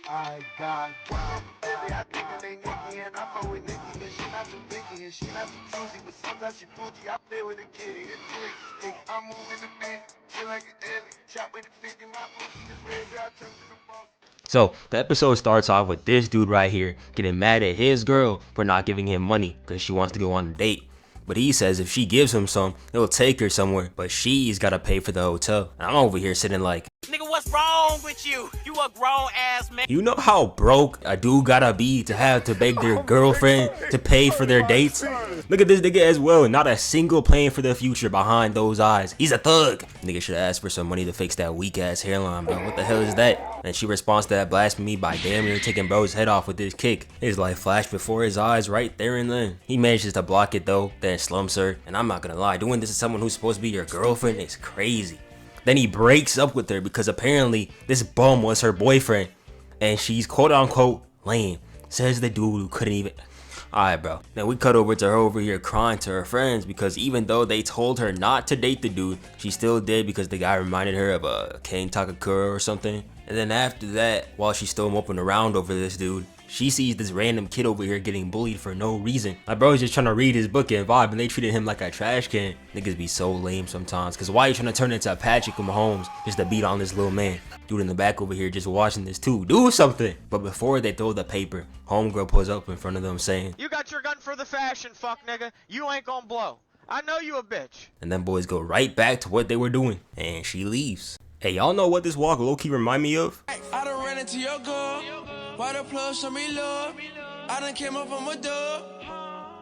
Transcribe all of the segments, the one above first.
I got wild. I think they Nikki and I fuck with Nikki and she not too picky and she not too choosy, but sometimes she bougie. I play with a kitty. I'm moving the bed, feel like an alien. Shot with a 50, my pussy is red. I turn to the boss. So the episode starts off with this dude right here getting mad at his girl for not giving him money because she wants to go on a date. But he says if she gives him some, he'll take her somewhere, but she's gotta pay for the hotel. And I'm over here sitting like, nigga, what's wrong with you? You a grown ass man. you know how broke a dude gotta be to have to beg their girlfriend to pay for their dates? Look at this nigga as well, not a single plan for the future behind those eyes. He's a thug. Nigga should ask for some money to fix that weak ass hairline, bro. What the hell is that? And she responds to that blasphemy by damn near taking bro's head off with this kick. His life flashed before his eyes right there and then. He manages to block it though, then slumps her. And I'm not gonna lie, doing this to someone who's supposed to be your girlfriend is crazy. Then he breaks up with her because apparently this bum was her boyfriend and she's quote unquote lame. Says the dude who couldn't even. Alright, bro. Then we cut over to her over here crying to her friends because even though they told her not to date the dude, she still did because the guy reminded her of a King takakura or something. And then after that, while she's still moping around over this dude, she sees this random kid over here getting bullied for no reason. My bro's just trying to read his book and vibe and they treated him like a trash can. Niggas be so lame sometimes, cause why you trying to turn into a Patrick Mahomes just to beat on this little man? Dude in the back over here just watching this too. Do something! But before they throw the paper, homegirl pulls up in front of them saying, You got your gun for the fashion, fuck nigga. You ain't gonna blow. I know you a bitch. and then boys go right back to what they were doing. And she leaves. Hey, y'all know what this walk low-key remind me of? I done ran into your girl. Why the plug show me love? I done came up from a dub.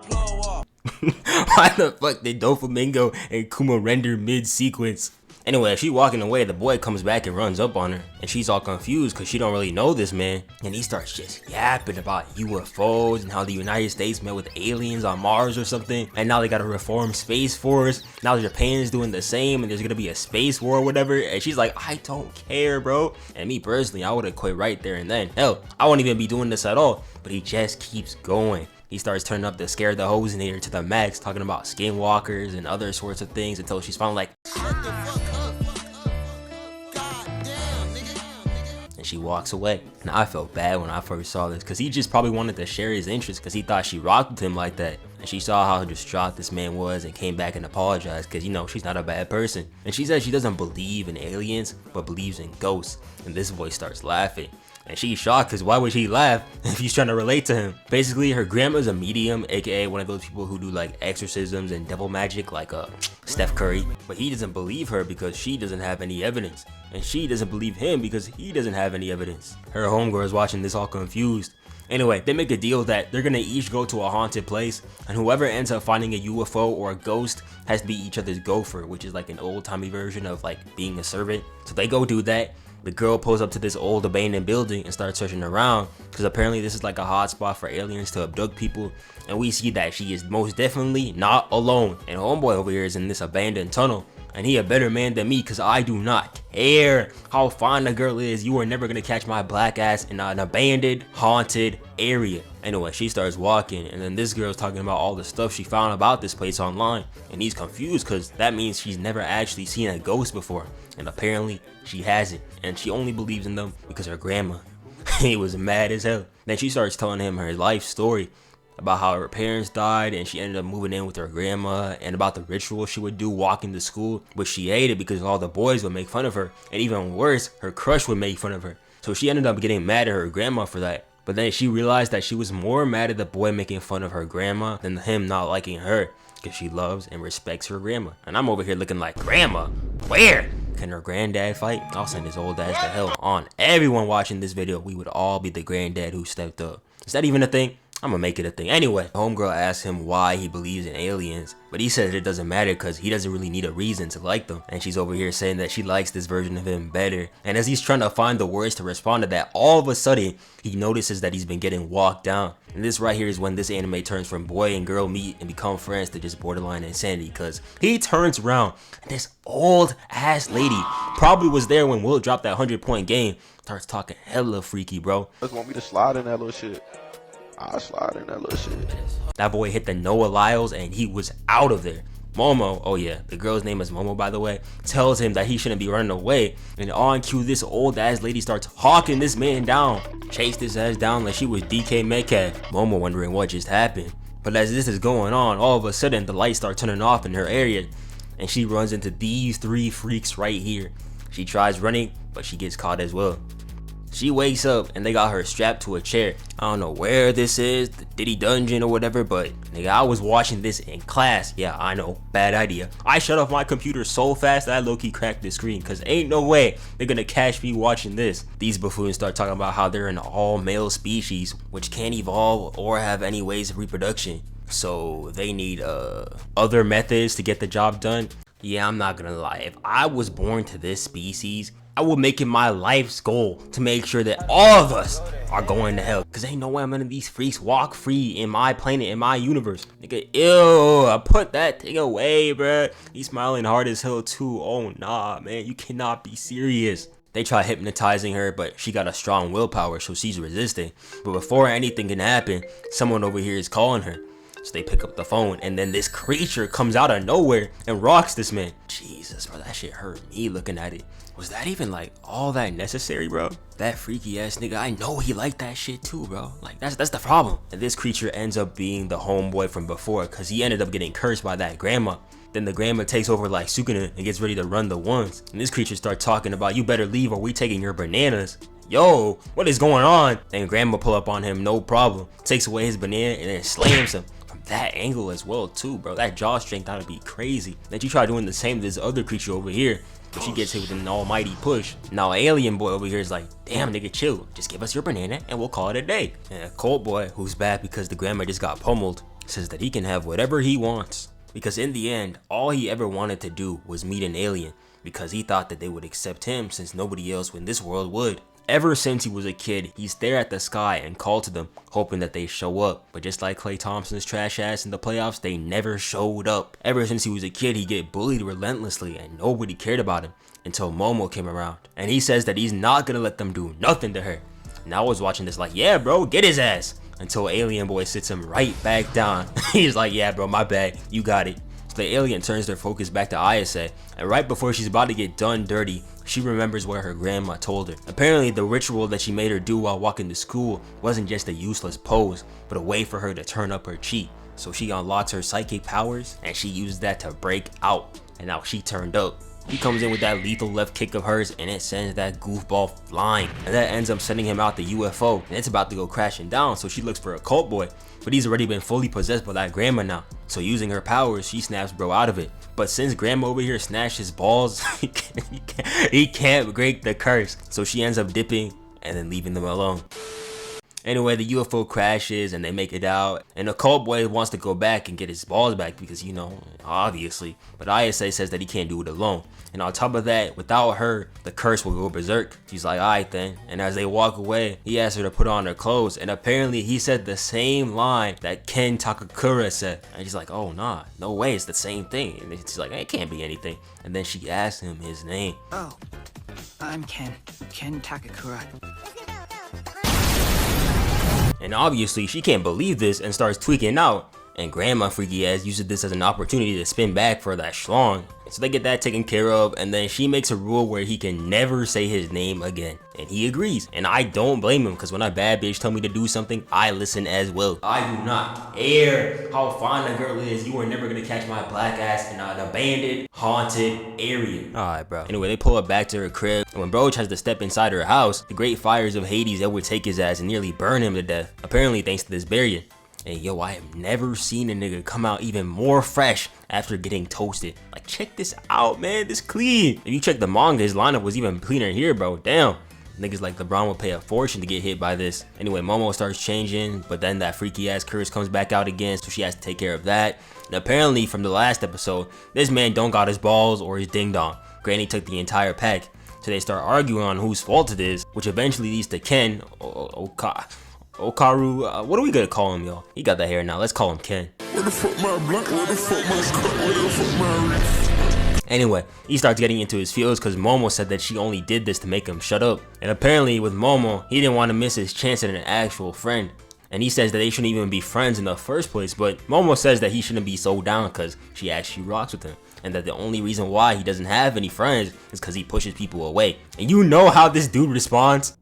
Plug walk. Why the fuck did Doflamingo and Kuma render mid-sequence? Anyway, as she walking away, the boy comes back and runs up on her. And she's all confused because she don't really know this man. And he starts just yapping about UFOs and how the United States met with aliens on Mars or something. And now they gotta reform Space Force. Now Japan's doing the same and there's gonna be a space war or whatever. And she's like, I don't care, bro. And me personally, I would've quit right there and then. Hell, I won't even be doing this at all. But he just keeps going. He starts turning up the Scare the Hosinator to the max, talking about skinwalkers and other sorts of things until she's finally like, and she walks away. And I felt bad when I first saw this because he just probably wanted to share his interest because he thought she rocked with him like that. And she saw how distraught this man was and came back and apologized because, you know, she's not a bad person. And she said she doesn't believe in aliens but believes in ghosts. And this boy starts laughing. And she's shocked because why would she laugh if he's trying to relate to him? Basically, her grandma's a medium, aka one of those people who do like exorcisms and devil magic like Steph Curry. But he doesn't believe her because she doesn't have any evidence. And she doesn't believe him because he doesn't have any evidence. Her homegirl is watching this all confused. Anyway, they make a deal that they're gonna each go to a haunted place, and whoever ends up finding a UFO or a ghost has to be each other's gopher, which is like an old-timey version of like being a servant. So they go do that. The girl pulls up to this old abandoned building and starts searching around because apparently this is like a hot spot for aliens to abduct people. And we see that she is most definitely not alone. And homeboy over here is in this abandoned tunnel. And he a better man than me because I do not care how fine the girl is. You are never going to catch my black ass in an abandoned, haunted area. Anyway, she starts walking and then this girl's talking about all the stuff she found about this place online. And he's confused because that means she's never actually seen a ghost before. And apparently she hasn't. And she only believes in them because her grandma. He was mad as hell. Then she starts telling him her life story about how her parents died and she ended up moving in with her grandma, and about the ritual she would do walking to school, which she hated because all the boys would make fun of her, and even worse, her crush would make fun of her. So she ended up getting mad at her grandma for that. But then she realized that she was more mad at the boy making fun of her grandma than him not liking her, because she loves and respects her grandma. And I'm over here looking like, grandma? Where? Can her granddad fight? I'll send his old ass to hell. On everyone watching this video, we would all be the granddad who stepped up. Is that even a thing? I'm gonna make it a thing. Anyway, homegirl asks him why he believes in aliens, but he says it doesn't matter because he doesn't really need a reason to like them. And she's over here saying that she likes this version of him better. And as he's trying to find the words to respond to that, all of a sudden, he notices that he's been getting walked down. And this right here is when this anime turns from boy and girl meet and become friends to just borderline insanity, because he turns around and this old ass lady probably was there when Will dropped that 100-point game, starts talking hella freaky, bro. Just want me to slide in that little shit. I'll slide in that little shit. That boy hit the Noahsxz and he was out of there. Momo, oh yeah, the girl's name is Momo by the way, tells him that he shouldn't be running away. And on cue, this old ass lady starts hawking this man down. chased his ass down like she was DK Metcalf. Momo wondering what just happened. But as this is going on, all of a sudden the lights start turning off in her area, and she runs into these 3 freaks right here. She tries running, but she gets caught as well. She wakes up and they got her strapped to a chair. I don't know where this is, the Diddy dungeon or whatever, but nigga, I was watching this in class. Yeah, I know, bad idea. I shut off my computer so fast that I low-key cracked the screen, cause ain't no way they're gonna catch me watching this. These buffoons start talking about how they're an all-male species, which can't evolve or have any ways of reproduction. So they need other methods to get the job done. Yeah, I'm not gonna lie, if I was born to this species, I would make it my life's goal to make sure that all of us are going to hell. Cause ain't no way I'm letting these freaks walk free in my planet, in my universe. Nigga, ew, I put that thing away, bruh. He's smiling hard as hell too. Oh nah, man, you cannot be serious. They try hypnotizing her, but she got a strong willpower, so she's resisting. But before anything can happen, someone over here is calling her. So they pick up the phone, and then this creature comes out of nowhere and rocks this man. Jesus, bro, that shit hurt me looking at it. Was that even like all that necessary, bro? That freaky ass nigga, I know he liked that shit too, bro. Like that's the problem. And this creature ends up being the homeboy from before, cause he ended up getting cursed by that grandma. Then the grandma takes over like Sukuna and gets ready to run the ones. And this creature starts talking about, you better leave or we taking your bananas. Yo, what is going on? And grandma pull up on him, no problem. Takes away his banana and then slams him. That angle as well too, bro. That jaw strength ought to be crazy. Then you try doing the same to this other creature over here, but she gets hit with an almighty push. Now alien boy over here is like, damn nigga, chill. Just give us your banana and we'll call it a day. And Colt boy, who's bad because the grandma just got pummeled, says that he can have whatever he wants. Because in the end, all he ever wanted to do was meet an alien, because he thought that they would accept him since nobody else in this world would. Ever since he was a kid, he stared at the sky and called to them, hoping that they show up. But just like Klay Thompson's trash ass in the playoffs, they never showed up. Ever since he was a kid, he'd get bullied relentlessly and nobody cared about him until Momo came around. And he says that he's not gonna let them do nothing to her. And I was watching this like, yeah bro, get his ass. Until alien boy sits him right back down. He's like, yeah bro, my bad, you got it. So the alien turns their focus back to Ayese, and right before she's about to get done dirty, she remembers what her grandma told her. Apparently the ritual that she made her do while walking to school wasn't just a useless pose, but a way for her to turn up her chi. So she unlocks her psychic powers and she used that to break out, and now she turned up. He comes in with that lethal left kick of hers and it sends that goofball flying, and that ends up sending him out the UFO, and it's about to go crashing down. So she looks for a cult boy, but he's already been fully possessed by that grandma now. So using her powers, she snaps bro out of it. But since grandma over here snatched his balls, he can't break the curse. So she ends up dipping and then leaving them alone. Anyway, the UFO crashes and they make it out, and the cult boy wants to go back and get his balls back because, you know, obviously. But Ayese says that he can't do it alone. And on top of that, without her, the curse will go berserk. She's like, alright then. And as they walk away, he asks her to put on her clothes, and apparently he said the same line that Ken Takakura said. And she's like, oh nah, no way, it's the same thing. And she's like, it can't be anything. And then she asks him his name. Oh, I'm Ken Takakura. And obviously she can't believe this and starts tweaking out. And grandma freaky ass uses this as an opportunity to spin back for that schlong. So they get that taken care of, and then she makes a rule where he can never say his name again. And he agrees. And I don't blame him, because when a bad bitch tell me to do something, I listen as well. I do not care how fine a girl is. You are never gonna catch my black ass in an abandoned, haunted area. Alright bro. Anyway, they pull her back to her crib, and when bro tries to step inside her house, the great fires of Hades overtake his ass and nearly burn him to death. Apparently thanks to this barrier. And yo, I have never seen a nigga come out even more fresh after getting toasted. Like, check this out, man. This clean. If you check the manga, his lineup was even cleaner here, bro. Damn. Niggas like LeBron will pay a fortune to get hit by this. Anyway, Momo starts changing, but then that freaky ass curse comes back out again, so she has to take care of that. And apparently, from the last episode, this man don't got his balls or his ding dong. Granny took the entire pack. So they start arguing on whose fault it is, which eventually leads to Ken Okaru, what are we gonna call him, y'all? He got that hair now, let's call him Ken. Where the fuck my blunt? Where the fuck my cut? Where the fuck my... Anyway, he starts getting into his feels because Momo said that she only did this to make him shut up. And apparently with Momo, he didn't want to miss his chance at an actual friend. And he says that they shouldn't even be friends in the first place, but Momo says that he shouldn't be so down because she actually rocks with him. And that the only reason why he doesn't have any friends is because he pushes people away. And you know how this dude responds?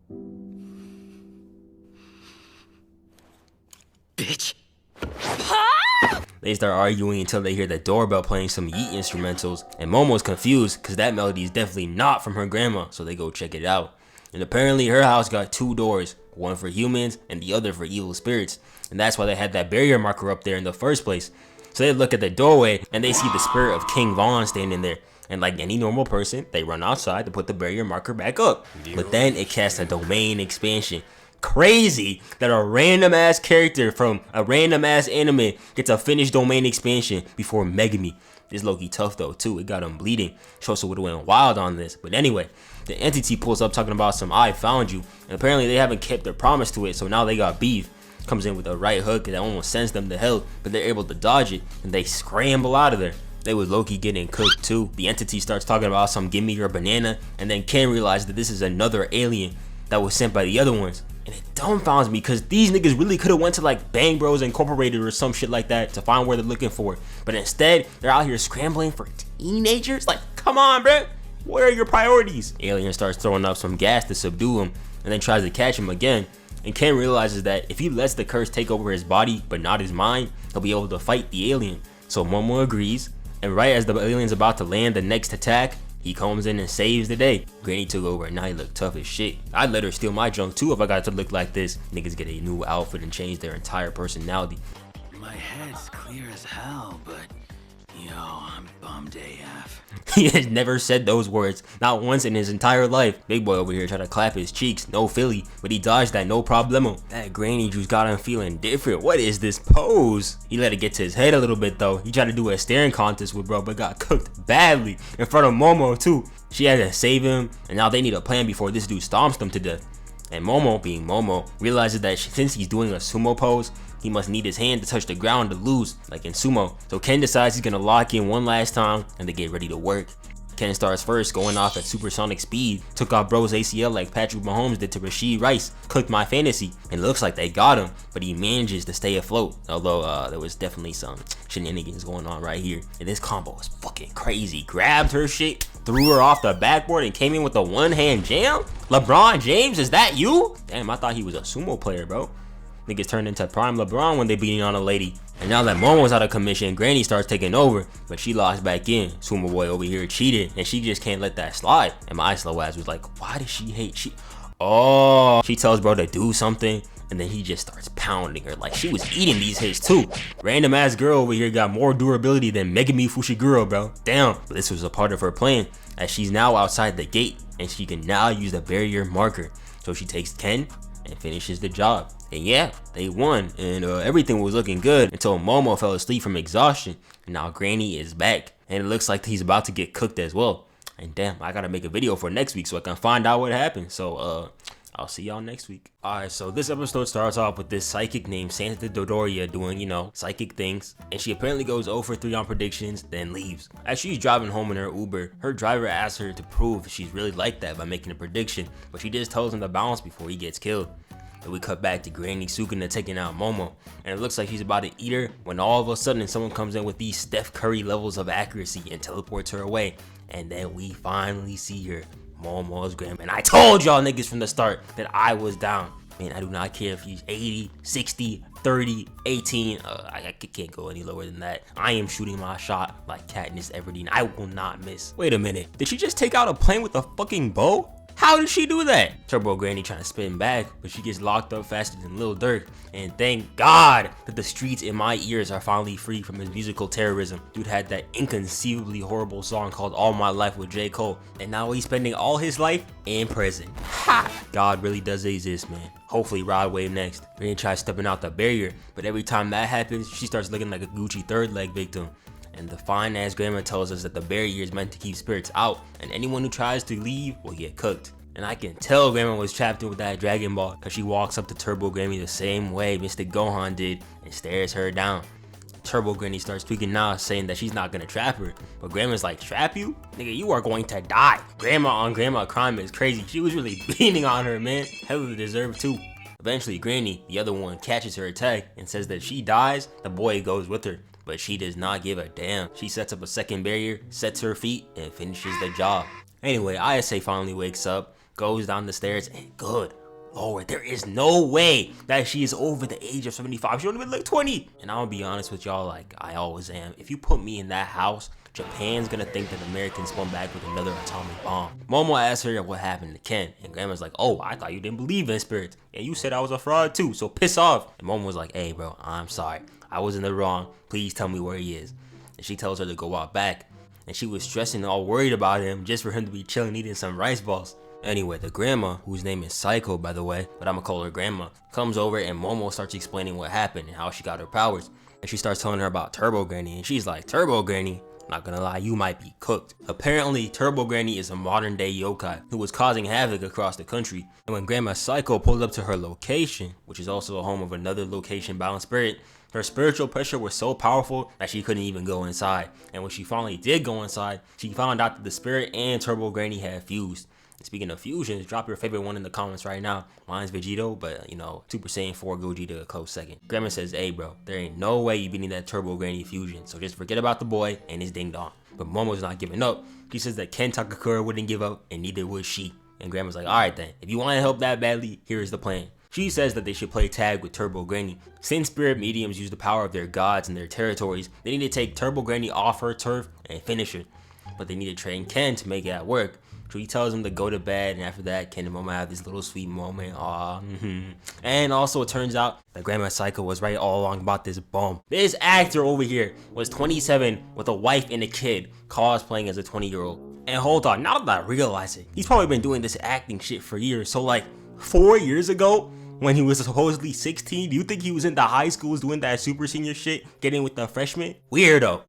They start arguing until they hear the doorbell playing some Yeet instrumentals, and Momo's confused because that melody is definitely not from her grandma, so they go check it out. And apparently her house got 2 doors, one for humans and the other for evil spirits, and that's why they had that barrier marker up there in the first place. So they look at the doorway and they see the spirit of King Von standing there. And like any normal person, they run outside to put the barrier marker back up. But then it casts a domain expansion. Crazy that a random ass character from a random ass anime gets a finished domain expansion before Megami. This low-key tough though too. It got him bleeding. Shoso would have went wild on this. But anyway, the entity pulls up talking about some I found you. And apparently they haven't kept their promise to it, so now they got beef. Comes in with a right hook that almost sends them to hell, but they're able to dodge it and they scramble out of there. They was low-key getting cooked too. The entity starts talking about some give me your banana, and then Ken realizes that this is another alien that was sent by the other ones. And it dumbfounds me because these niggas really could have went to like Bang Bros Incorporated or some shit like that to find where they're looking for. But instead, they're out here scrambling for teenagers? Like, come on, bro. What are your priorities? Alien starts throwing up some gas to subdue him and then tries to catch him again. And Ken realizes that if he lets the curse take over his body but not his mind, he'll be able to fight the alien. So Momo agrees, and right as the alien's about to land the next attack, he comes in and saves the day. Granny took over and now he look tough as shit. I'd let her steal my junk too if I got to look like this. Niggas get a new outfit and change their entire personality. My head's clear as hell, but yo, I'm bummed AF. He has never said those words, not once in his entire life. Big boy over here trying to clap his cheeks, no Philly, but he dodged that no problemo. That granny juice got him feeling different. What is this pose? He let it get to his head a little bit though. He tried to do a staring contest with bro, but got cooked badly in front of Momo too. She had to save him, and now they need a plan before this dude stomps them to death. And Momo, being Momo, realizes that since he's doing a sumo pose, he must need his hand to touch the ground to lose, like in sumo. So Ken decides he's gonna lock in one last time and they get ready to work. Ken starts first, going off at supersonic speed, took off bro's ACL like Patrick Mahomes did to Rashid Rice, cooked my fantasy, and it looks like they got him, but he manages to stay afloat, although there was definitely some shenanigans going on right here. And this combo was fucking crazy. Grabbed her shit, threw her off the backboard, and came in with a one-hand jam? LeBron James, is that you? Damn, I thought he was a sumo player, bro. Niggas turned into prime LeBron when they beating on a lady. And now that Momo's out of commission, Granny starts taking over, but she lost back in. Sumo boy over here cheated, and she just can't let that slide. And my slow ass was like, why does she hate she? Oh, she tells bro to do something, and then he just starts pounding her like she was eating these hits too. Random ass girl over here got more durability than Megami Fushiguro, bro. Damn, but this was a part of her plan, as she's now outside the gate, and she can now use the barrier marker. So she takes Ken and finishes the job. And yeah, they won, and everything was looking good until Momo fell asleep from exhaustion. And now Granny is back, and it looks like he's about to get cooked as well. And damn, I gotta make a video for next week so I can find out what happened. So I'll see y'all next week. Alright, so this episode starts off with this psychic named Santa Dodoria doing, you know, psychic things. And she apparently goes 0 for 3 on predictions, then leaves. As she's driving home in her Uber, her driver asks her to prove she's really like that by making a prediction. But she just tells him to bounce before he gets killed. And we cut back to Granny Sukuna taking out Momo, and it looks like she's about to eat her when all of a sudden someone comes in with these Steph Curry levels of accuracy and teleports her away. And then we finally see her, Momo's grandma. And I told y'all niggas from the start that I was down. Man, I do not care if he's 80, 60, 30, 18. I can't go any lower than that. I am shooting my shot like Katniss Everdeen. I will not miss. Wait a minute, did she just take out a plane with a fucking bow? How did she do that? Turbo Granny trying to spin back, but she gets locked up faster than Lil Durk. And thank God that the streets in my ears are finally free from his musical terrorism. Dude had that inconceivably horrible song called All My Life with J. Cole, and now he's spending all his life in prison. Ha! God really does exist, man. Hopefully Rod Wave next. Granny tries stepping out the barrier, but every time that happens, she starts looking like a Gucci third leg victim. And the fine ass grandma tells us that the barrier is meant to keep spirits out, and anyone who tries to leave will get cooked. And I can tell grandma was trapped in with that Dragon Ball, cause she walks up to Turbo Granny the same way Mr. Gohan did and stares her down. Turbo Granny starts tweaking now, saying that she's not gonna trap her, but grandma's like, trap you? Nigga, you are going to die. Grandma on grandma crime is crazy. She was really beating on her, man. Hella deserved too. Eventually Granny, the other one, catches her attack and says that if she dies, the boy goes with her. But she does not give a damn. She sets up a second barrier, sets her feet, and finishes the job. Anyway, Ayese finally wakes up, goes down the stairs, and good. Lord, there is no way that she is over the age of 75. She don't even look 20. And I'm gonna be honest with y'all, like I always am. If you put me in that house, Japan's gonna think that Americans spun back with another atomic bomb. Momo asked her what happened to Ken, and Grandma's like, oh, I thought you didn't believe in spirits, and you said I was a fraud too, so piss off. And Momo was like, hey bro, I'm sorry, I was in the wrong, please tell me where he is. And she tells her to go out back, and she was stressing, all worried about him, just for him to be chilling eating some rice balls. Anyway, the grandma, whose name is Seiko by the way, but I'm gonna call her grandma, comes over and Momo starts explaining what happened and how she got her powers. And she starts telling her about Turbo Granny, and she's like, Turbo Granny? Not gonna lie, you might be cooked. Apparently, Turbo Granny is a modern day yokai who was causing havoc across the country. And when Grandma Seiko pulled up to her location, which is also the home of another location bound spirit, her spiritual pressure was so powerful that she couldn't even go inside. And when she finally did go inside, she found out that the spirit and Turbo Granny had fused. Speaking of fusions, drop your favorite one in the comments right now. Mine's Vegito, but you know, Super Saiyan 4 Gogeta a close second. Grandma says, hey bro, there ain't no way you beating that Turbo Granny fusion, so just forget about the boy and his ding dong. But Momo's not giving up. She says that Ken Takakura wouldn't give up, and neither would she. And Grandma's like, alright then, if you want to help that badly, here's the plan. She says that they should play tag with Turbo Granny. Since spirit mediums use the power of their gods in their territories, they need to take Turbo Granny off her turf and finish her. But they need to train Ken to make that work. So he tells him to go to bed, and after that, Ken and Momo have this little sweet moment. And also, it turns out that Grandma Seiko was right all along about this bum. This actor over here was 27 with a wife and a kid, cosplaying as a 20-year-old. And hold on, now that I realize it, he's probably been doing this acting shit for years. So like 4 years ago, when he was supposedly 16, do you think he was in the high schools doing that super senior shit, getting with the freshmen? Weirdo.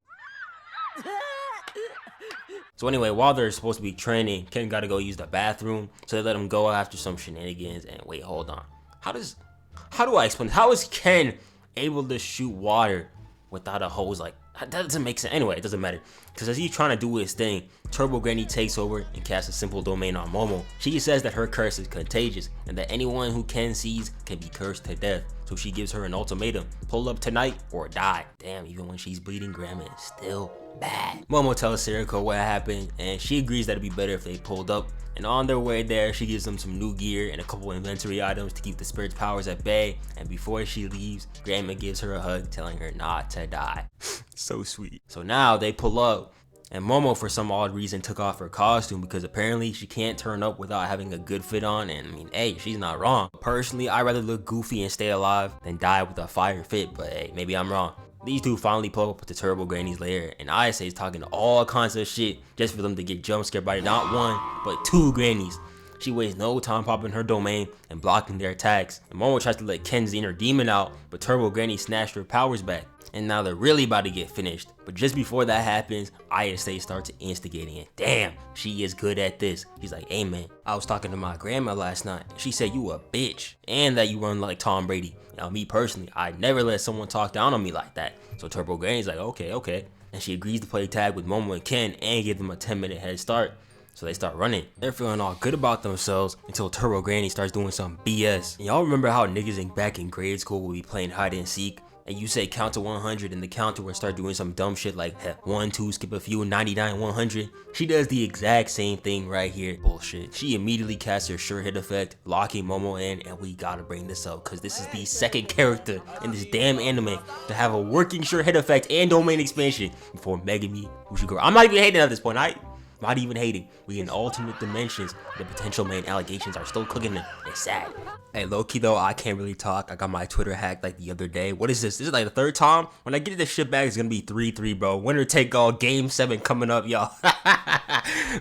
So anyway, while they're supposed to be training, Ken gotta go use the bathroom, so they let him go after some shenanigans. And wait, hold on. How do I explain this? How is Ken able to shoot water without a hose? Like, that doesn't make sense. Anyway, it doesn't matter. Because as he's trying to do his thing, Turbo Granny takes over and casts a simple domain on Momo. She says that her curse is contagious and that anyone who Ken sees can be cursed to death. So she gives her an ultimatum: pull up tonight or die. Damn, even when she's bleeding, Grandma is still bad. Momo tells Seiko what happened, and she agrees that it'd be better if they pulled up. And on their way there, she gives them some new gear and a couple inventory items to keep the spirit's powers at bay. And before she leaves, Grandma gives her a hug, telling her not to die. So sweet. So now they pull up, and Momo for some odd reason took off her costume because apparently she can't turn up without having a good fit on. And I mean, hey, she's not wrong. Personally, I'd rather look goofy and stay alive than die with a fire fit, but hey, maybe I'm wrong. These two finally pull up to Turbo Granny's lair, and ayese is talking all kinds of shit just for them to get jump scared by not one, but two grannies. She wastes no time popping her domain and blocking their attacks. And Momo tries to let Ken's inner demon out, but Turbo Granny snatched her powers back. And now they're really about to get finished. But just before that happens, ayese starts instigating it. Damn, she is good at this. He's like, hey man, I was talking to my grandma last night. She said you a bitch and that you run like Tom Brady. Now me personally, I never let someone talk down on me like that. So Turbo Granny's like, okay. And she agrees to play tag with Momo and Ken and give them a 10-minute head start. So they start running. They're feeling all good about themselves until Turbo Granny starts doing some BS. And y'all remember how niggas back in grade school would be playing hide and seek? And you say count to 100 and the counter will start doing some dumb shit like 1, 2, skip a few, 99, 100. She does the exact same thing right here. Bullshit. She immediately casts her sure hit effect, locking Momo in, and we gotta bring this up because this is the second character in this damn anime to have a working sure hit effect and domain expansion before Megami Ushiguro. I'm not even hating at this point, not even hating. We in alternate dimensions. The potential main allegations are still cooking it. It's sad. Hey, low-key though, I can't really talk. I got my Twitter hacked like the other day. What is this? This is like the third time. When I get this shit back, it's gonna be 3-3, bro. Winner take all. Game 7 coming up, y'all.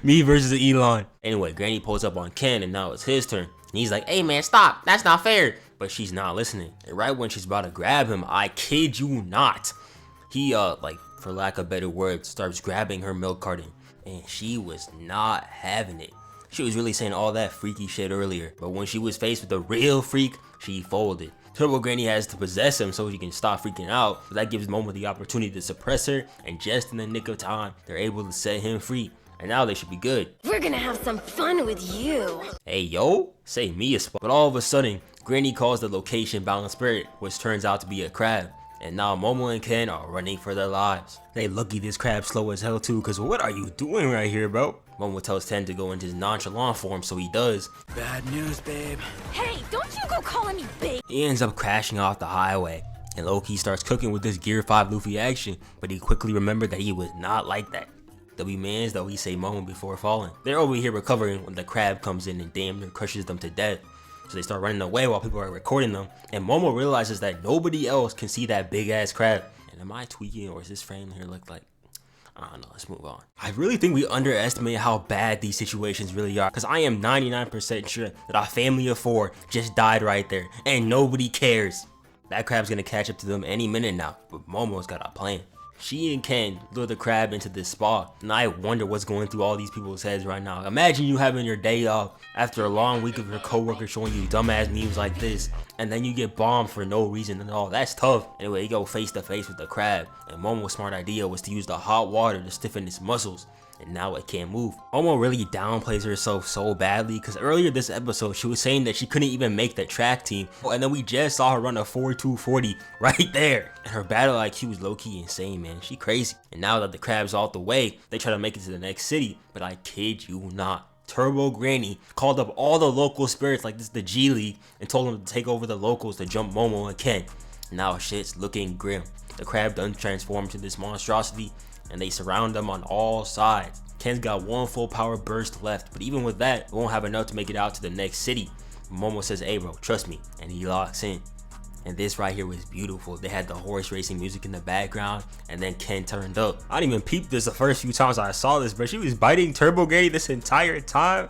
Me versus Elon. Anyway, Granny pulls up on Ken, and now it's his turn. And he's like, hey man, stop. That's not fair. But she's not listening. And right when she's about to grab him, I kid you not, he like, for lack of better words, starts grabbing her milk carton. And she was not having it. She was really saying all that freaky shit earlier, but when she was faced with a real freak, she folded. Turbo Granny has to possess him so he can stop freaking out, but that gives Momo the opportunity to suppress her, and just in the nick of time, they're able to set him free. And now they should be good. We're gonna have some fun with you. Hey yo, say me a spot. But all of a sudden, Granny calls the location bound spirit, which turns out to be a crab. And now Momo and Ken are running for their lives. They lucky this crab slow as hell too, cause what are you doing right here, bro? Momo tells Ken to go into his nonchalant form, so he does. Bad news, babe. Hey, don't you go calling me babe. He ends up crashing off the highway, and Loki starts cooking with this Gear 5 Luffy action, but he quickly remembered that he was not like that. They'll be mans though, he say Momo before falling. They're over here recovering when the crab comes in and damn near crushes them to death. So they start running away while people are recording them, and Momo realizes that nobody else can see that big ass crab. And am I tweaking, or is this frame here look like? I don't know, let's move on. I really think we underestimate how bad these situations really are, because I am 99% sure that a family of 4 just died right there, and nobody cares. That crab's gonna catch up to them any minute now, but Momo's got a plan. She and Ken lure the crab into this spa, and I wonder what's going through all these people's heads right now. Imagine you having your day off after a long week of your coworker showing you dumbass memes like this, and then you get bombed for no reason at all. That's tough. Anyway, you go face to face with the crab, and Momo's smart idea was to use the hot water to stiffen its muscles, and now it can't move. Momo really downplays herself so badly, because earlier this episode she was saying that she couldn't even make the track team, and then we just saw her run a 4.240 right there. And her battle IQ was low-key insane, man. She crazy. And now that the crab's out the way, they try to make it to the next city, but I kid you not, Turbo Granny called up all the local spirits like this the G League and told them to take over the locals to jump Momo and Ken. Now shit's looking grim. The crab done transformed to this monstrosity, and they surround them on all sides. Ken's got one full power burst left, but even with that, it won't have enough to make it out to the next city. Momo says, hey bro, trust me, and he locks in. And this right here was beautiful. They had the horse racing music in the background, and then Ken turned up. I didn't even peep this the first few times I saw this, but she was biting Turbo Granny this entire time.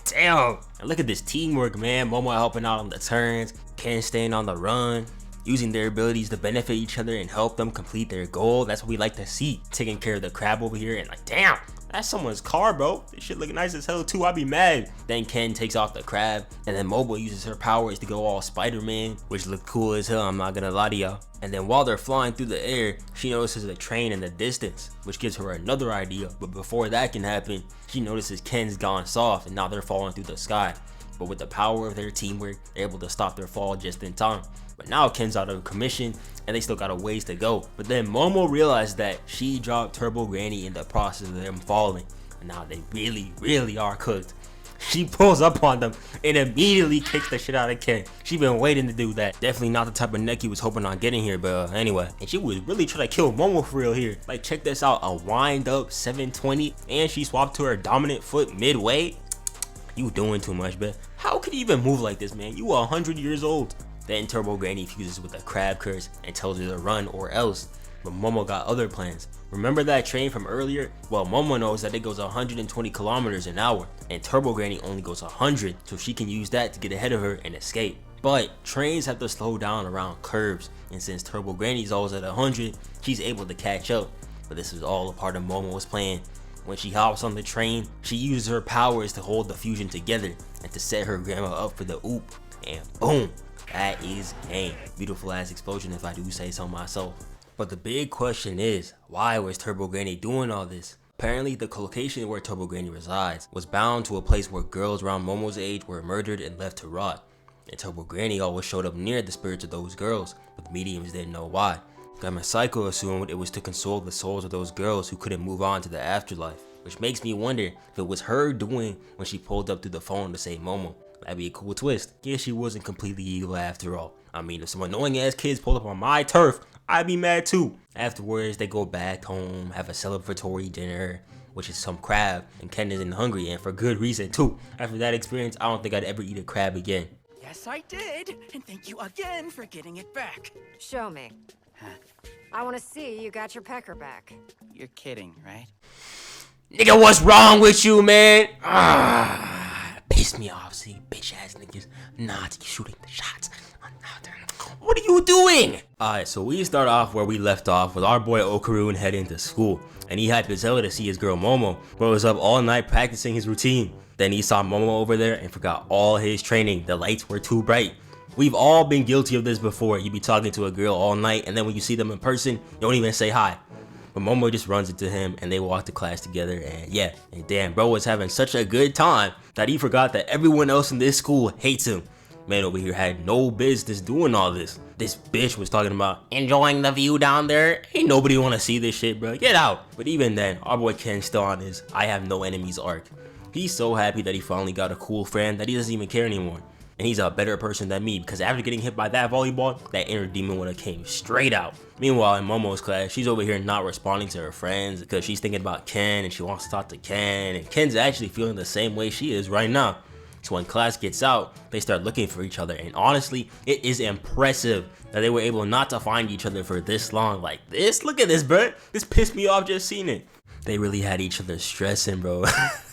Damn. And look at this teamwork, man. Momo helping out on the turns, Ken staying on the run, using their abilities to benefit each other and help them complete their goal. That's what we like to see. Taking care of the crab over here, and like, damn, that's someone's car, bro. This shit looking nice as hell too. I'd be mad. Then Ken takes off the crab, and then Momo uses her powers to go all Spider-Man, which looked cool as hell, I'm not gonna lie to y'all. And then while they're flying through the air, she notices a train in the distance, which gives her another idea. But before that can happen, she notices Ken's gone soft, and now they're falling through the sky. But with the power of their teamwork, they're able to stop their fall just in time. But now Ken's out of commission, and they still got a ways to go. But then Momo realized that she dropped Turbo Granny in the process of them falling, and now they really are cooked. She pulls up on them and immediately kicks the shit out of Ken. She been waiting to do that. Definitely not the type of neck he was hoping on getting here, but anyway. And she was really trying to kill Momo for real here. Like, check this out, a wind up 720, and she swapped to her dominant foot midway. You doing too much, but how could you even move like this, man? You 100 years old. Then Turbo Granny fuses with a crab curse and tells her to run or else. But Momo got other plans. Remember that train from earlier? Well, Momo knows that it goes 120 kilometers an hour, and Turbo Granny only goes 100, so she can use that to get ahead of her and escape. But trains have to slow down around curves, and since Turbo Granny's always at 100, she's able to catch up. But this is all a part of Momo's plan. When she hops on the train, she uses her powers to hold the fusion together and to set her grandma up for the oop, and boom, that is game. Beautiful ass explosion if I do say so myself. But the big question is, why was Turbo Granny doing all this? Apparently the location where Turbo Granny resides was bound to a place where girls around Momo's age were murdered and left to rot. And Turbo Granny always showed up near the spirits of those girls, but mediums didn't know why. Gamma Psycho assumed it was to console the souls of those girls who couldn't move on to the afterlife, which makes me wonder if it was her doing when she pulled up through the phone to save Momo. That'd be a cool twist. Guess she wasn't completely evil after all. I mean, if some annoying ass kids pulled up on my turf, I'd be mad too. Afterwards, they go back home, have a celebratory dinner, which is some crab, and Ken isn't hungry, and for good reason too. After that experience, I don't think I'd ever eat a crab again. Yes, I did, and thank you again for getting it back. Show me. Huh. I want to see you got your pecker back. You're kidding, right? Nigga, what's wrong with you, man? Pissed me off, see, bitch ass niggas not shooting the shots. What are you doing? Alright, so we start off where we left off with our boy Okarun heading to school, and he hyped his hell to see his girl Momo, but was up all night practicing his routine. Then he saw Momo over there and forgot all his training. The lights were too bright. We've all been guilty of this before. You be talking to a girl all night, and then when you see them in person, you don't even say hi. But Momo just runs into him, and they walk to class together, and yeah, and damn, bro was having such a good time that he forgot that everyone else in this school hates him. Man over here had no business doing all this. This bitch was talking about enjoying the view down there. Ain't nobody wanna see this shit, bro. Get out. But even then, our boy Ken's still on his I have no enemies arc. He's so happy that he finally got a cool friend that he doesn't even care anymore. And he's a better person than me, because after getting hit by that volleyball, that inner demon would have came straight out. Meanwhile, in Momo's class, she's over here not responding to her friends because she's thinking about Ken and she wants to talk to Ken, and Ken's actually feeling the same way she is right now. So when class gets out, they start looking for each other, and honestly, it is impressive that they were able not to find each other for this long. Like this, look at this, bro. This pissed me off just seeing it. They really had each other stressing, bro.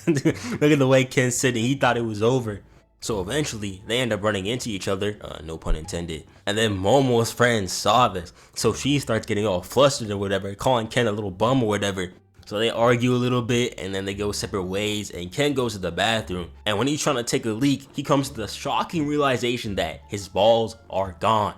Look at the way Ken's sitting, he thought it was over. So eventually, they end up running into each other, no pun intended. And then Momo's friend saw this, so she starts getting all flustered or whatever, calling Ken a little bum or whatever. So they argue a little bit, and then they go separate ways, and Ken goes to the bathroom. And when he's trying to take a leak, he comes to the shocking realization that his balls are gone.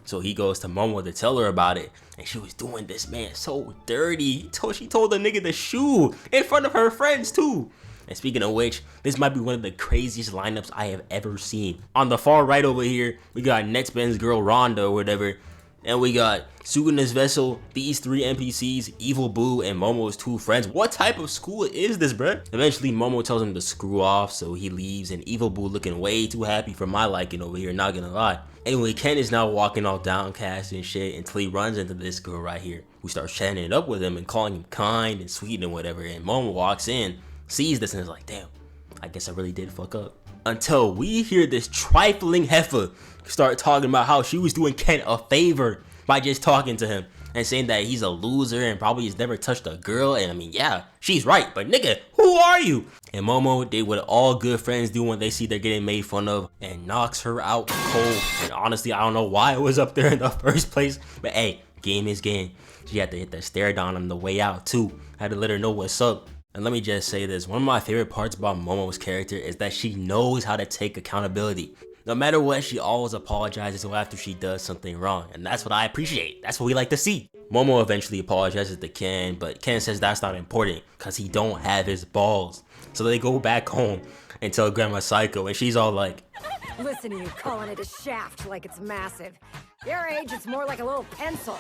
So he goes to Momo to tell her about it, and she was doing this man so dirty. She told the nigga to shoo in front of her friends too. And speaking of which, this might be one of the craziest lineups I have ever seen. On the far right over here, we got Next Ben's girl Rhonda or whatever. And we got Suguna's vessel, these 3 NPCs, Evil Boo, and Momo's 2 friends. What type of school is this, bruh? Eventually, Momo tells him to screw off, so he leaves, and Evil Boo looking way too happy for my liking over here, not gonna lie. Anyway, Ken is now walking all downcast and shit until he runs into this girl right here, who starts chatting it up with him and calling him kind and sweet and whatever. And Momo walks in, sees this, and is like, damn, I guess I really did fuck up. Until we hear this trifling heifer start talking about how she was doing Ken a favor by just talking to him and saying that he's a loser and probably has never touched a girl. And I mean, yeah, she's right, but nigga, who are you? And Momo did what all good friends do when they see they're getting made fun of and knocks her out cold. And honestly, I don't know why it was up there in the first place, but hey, game is game. She had to hit that stare down on the way out too. I had to let her know what's up. And let me just say this, one of my favorite parts about Momo's character is that she knows how to take accountability. No matter what, she always apologizes after she does something wrong, and that's what I appreciate. That's what we like to see. Momo eventually apologizes to Ken, but Ken says that's not important because he don't have his balls. So they go back home and tell Grandma Psycho, and she's all like, Listen to you calling it a shaft like it's massive. Your age, it's more like a little pencil.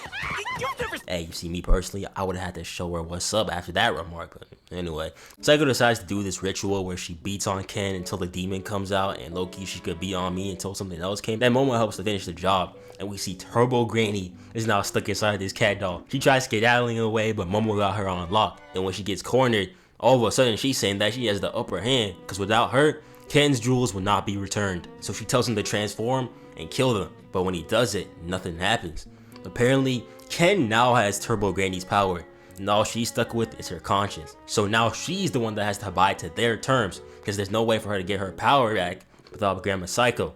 hey, you see, me personally, I would have had to show her what's up after that remark. But anyway, Psycho decides to do this ritual where she beats on Ken until the demon comes out, and low-key she could beat on me until something else came. Then Momo helps to finish the job, and we see Turbo Granny is now stuck inside this cat doll. She tries skedaddling away, but Momo got her on lock. And when she gets cornered, all of a sudden she's saying that she has the upper hand, because without her, Ken's jewels will not be returned. So she tells him to transform and kill them, but when he does it, nothing happens. Apparently, Ken now has Turbo Granny's power, and all she's stuck with is her conscience. So now she's the one that has to abide to their terms, because there's no way for her to get her power back without Grandma Psycho.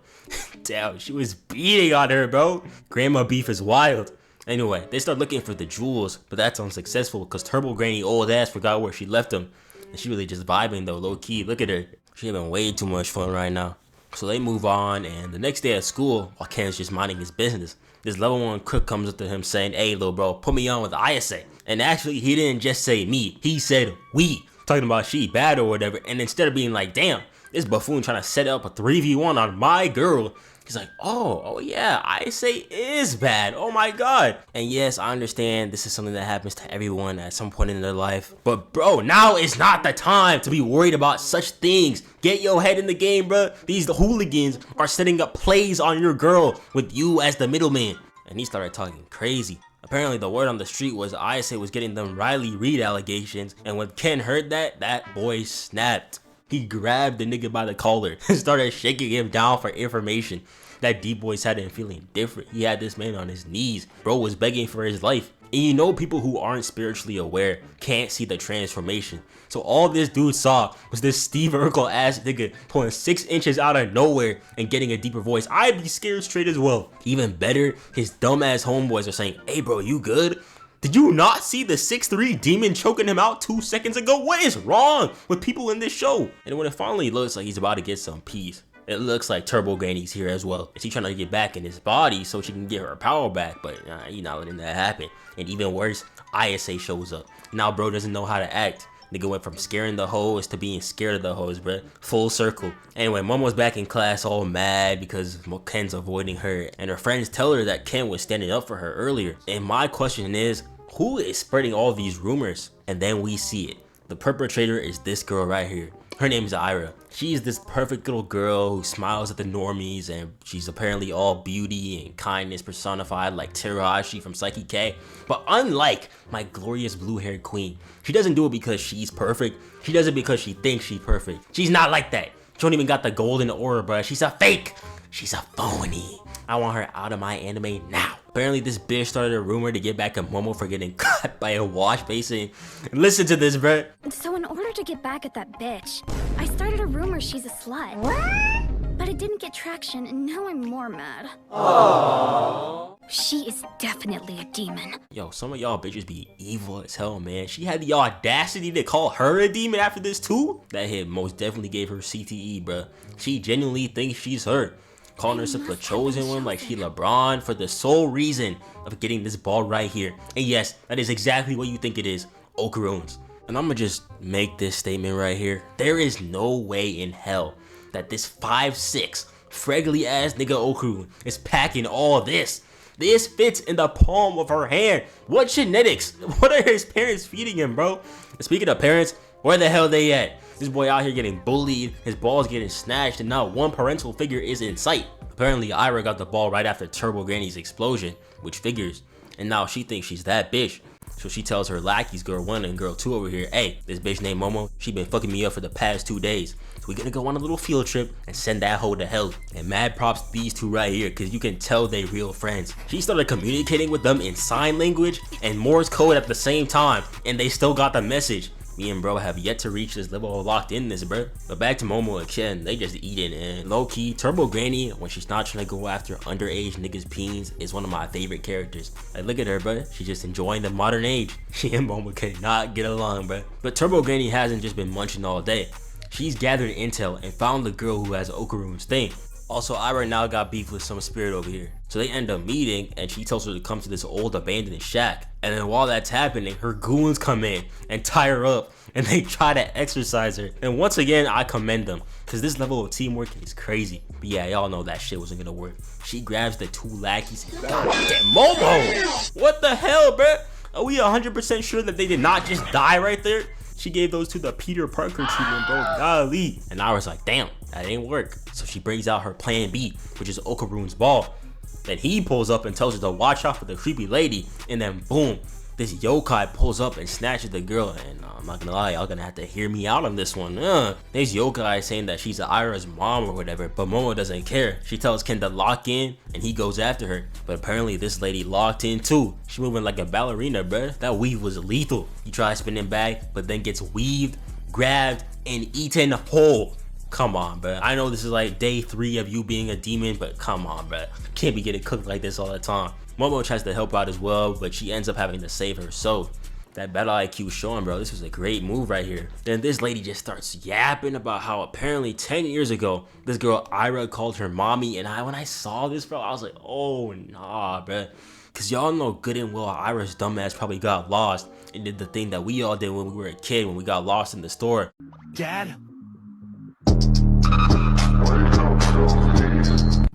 Damn, she was beating on her, bro. Grandma beef is wild. Anyway, they start looking for the jewels, but that's unsuccessful because Turbo Granny old ass forgot where she left them. And she really just vibing though, low key. Look at her. She having way too much fun right now. So they move on, and the next day at school, while Ken's just minding his business, this level 1 crook comes up to him saying, hey little bro, put me on with ayese. And actually, he didn't just say me, he said we. Talking about she bad or whatever, and instead of being like, damn, this buffoon trying to set up a 3v1 on my girl, he's like, oh yeah, ayese is bad, oh my god. And yes, I understand this is something that happens to everyone at some point in their life, but bro, now is not the time to be worried about such things. Get your head in the game, bro. These hooligans are setting up plays on your girl with you as the middleman. And he started talking crazy. Apparently the word on the street was ayese was getting them Riley Reid allegations, and when Ken heard that, that boy snapped. He grabbed the nigga by the collar and started shaking him down for information. That D-boy's had him feeling different. He had this man on his knees. Bro was begging for his life. And you know, people who aren't spiritually aware can't see the transformation. So all this dude saw was this Steve Urkel ass nigga pulling 6 inches out of nowhere and getting a deeper voice. I'd be scared straight as well. Even better, his dumbass homeboys are saying, hey bro, you good? Did you not see the 6'3" demon choking him out 2 seconds ago? What is wrong with people in this show? And when it finally looks like he's about to get some peace, it looks like Turbo Granny's here as well. And she's trying to get back in his body so she can get her power back, but you're not letting that happen. And even worse, ayese shows up. Now bro doesn't know how to act. Nigga went from scaring the hoes to being scared of the hoes, bruh. Full circle. Anyway, Momo's back in class all mad because Ken's avoiding her, and her friends tell her that Ken was standing up for her earlier. And my question is, who is spreading all these rumors? And then we see it. The perpetrator is this girl right here. Her name is Aira. She's this perfect little girl who smiles at the normies, and she's apparently all beauty and kindness personified like Terahashi from Psyche K. But unlike my glorious blue-haired queen, she doesn't do it because she's perfect. She does it because she thinks she's perfect. She's not like that. She don't even got the golden aura, bruh. She's a fake. She's a phony. I want her out of my anime now. Apparently this bitch started a rumor to get back at Momo for getting caught by a wash basin. Listen to this, bruh. So in order to get back at that bitch, I started a rumor she's a slut. What? But it didn't get traction, and now I'm more mad. Aww. She is definitely a demon. Yo, some of y'all bitches be evil as hell, man. She had the audacity to call her a demon after this too? That hit most definitely gave her CTE, bruh. She genuinely thinks she's her. Calling herself the chosen one like she LeBron for the sole reason of getting this ball right here. And yes, that is exactly what you think it is, okaruns. And I'm gonna just make this statement right here. There is no way in hell that this 5'6", freckly ass nigga okarun is packing all this. This fits in the palm of her hand. What genetics? What are his parents feeding him, bro? And speaking of parents, where the hell they at? This boy out here getting bullied, his ball's getting snatched, and not one parental figure is in sight. Apparently, Aira got the ball right after Turbo Granny's explosion, which figures, and now she thinks she's that bitch. So she tells her lackeys, girl 1 and girl 2 over here, hey, this bitch named Momo, she been fucking me up for the past 2 days. So we gonna go on a little field trip and send that hoe to hell. And mad props to these two right here, cause you can tell they real friends. She started communicating with them in sign language and Morse code at the same time, and they still got the message. Me and bro have yet to reach this level of locked inness, bro. But back to Momo and Ken, they just eating, and low-key, Turbo Granny, when she's not trying to go after underage niggas' peens, is one of my favorite characters. Like, look at her, bro. She's just enjoying the modern age. She and Momo cannot get along, bro. But Turbo Granny hasn't just been munching all day. She's gathered intel and found the girl who has Okarun's thing. Also, Aira now got beef with some spirit over here. So they end up meeting, and she tells her to come to this old abandoned shack. And then while that's happening, her goons come in and tie her up, and they try to exorcise her. And once again, I commend them, because this level of teamwork is crazy. But yeah, y'all know that shit wasn't gonna work. She grabs the 2 lackeys. Goddamn, Momo! What the hell, bruh? Are we 100% sure that they did not just die right there? She gave those two the Peter Parker treatment, bro. Golly. And I was like, damn, that ain't work. So she brings out her plan B, which is Okarun's ball. Then he pulls up and tells her to watch out for the creepy lady. And then boom, this yokai pulls up and snatches the girl. And I'm not gonna lie, y'all gonna have to hear me out on this one. This yokai is saying that she's Aira's mom or whatever, but Momo doesn't care. She tells Ken to lock in and he goes after her. But apparently this lady locked in too. She moving like a ballerina, bruh. That weave was lethal. He tries spinning back, but then gets weaved, grabbed, and eaten whole. Come on, bruh. I know this is like day 3 of you being a demon, but come on, bruh. Can't be getting cooked like this all the time. Momo tries to help out as well, but she ends up having to save her soul. That battle IQ showing, bro. This was a great move right here. Then this lady just starts yapping about how apparently 10 years ago, this girl Aira called her mommy. And when I saw this, bro, I was like, oh, nah, bro. Because y'all know good and well Aira's dumbass probably got lost and did the thing that we all did when we were a kid, when we got lost in the store. Dad?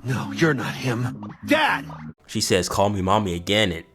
No, you're not him. Dad! She says, call me mommy again, and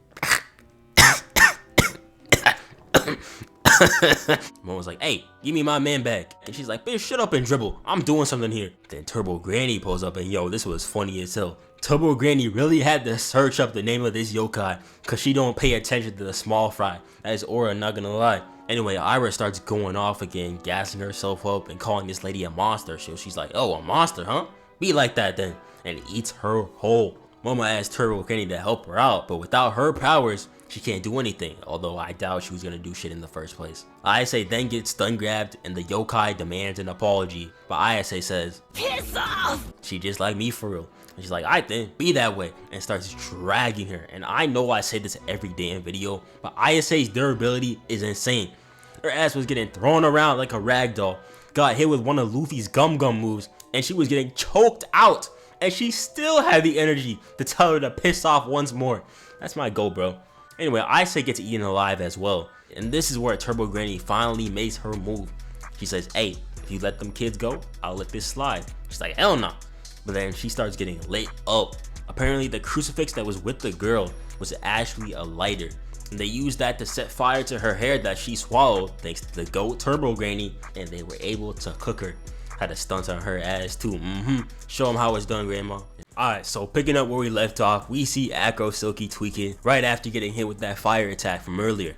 Mom was like, hey, give me my man back. And she's like, bitch, shut up and dribble. I'm doing something here. Then Turbo Granny pulls up, and yo, this was funny as hell. Turbo Granny really had to search up the name of this yokai, cause she don't pay attention to the small fry. That is Aura, not gonna lie. Anyway, Aira starts going off again, gassing herself up and calling this lady a monster. So she's like, oh, a monster, huh? Be like that then. And eats her whole. Mama asked Turbo Granny to help her out, but without her powers, she can't do anything, although I doubt she was gonna do shit in the first place. Ayese then gets stun grabbed and the yokai demands an apology, but Ayese says, piss off! She just like me for real. And she's like, alright then, be that way, and starts dragging her. And I know I say this every damn video, but Ayese's durability is insane. Her ass was getting thrown around like a rag doll, got hit with one of Luffy's gum moves, and she was getting choked out. And she still had the energy to tell her to piss off once more. That's my goal, bro. Anyway, Ayese gets eaten alive as well. And this is where Turbo Granny finally makes her move. She says, hey, if you let them kids go, I'll let this slide. She's like, hell no. But then she starts getting lit up. Apparently the crucifix that was with the girl was actually a lighter, and they used that to set fire to her hair that she swallowed thanks to the GOAT Turbo Granny, and they were able to cook her. Had a stunt on her ass too. Show them how it's done, grandma. Alright, so picking up where we left off, we see Acro Silky tweaking right after getting hit with that fire attack from earlier.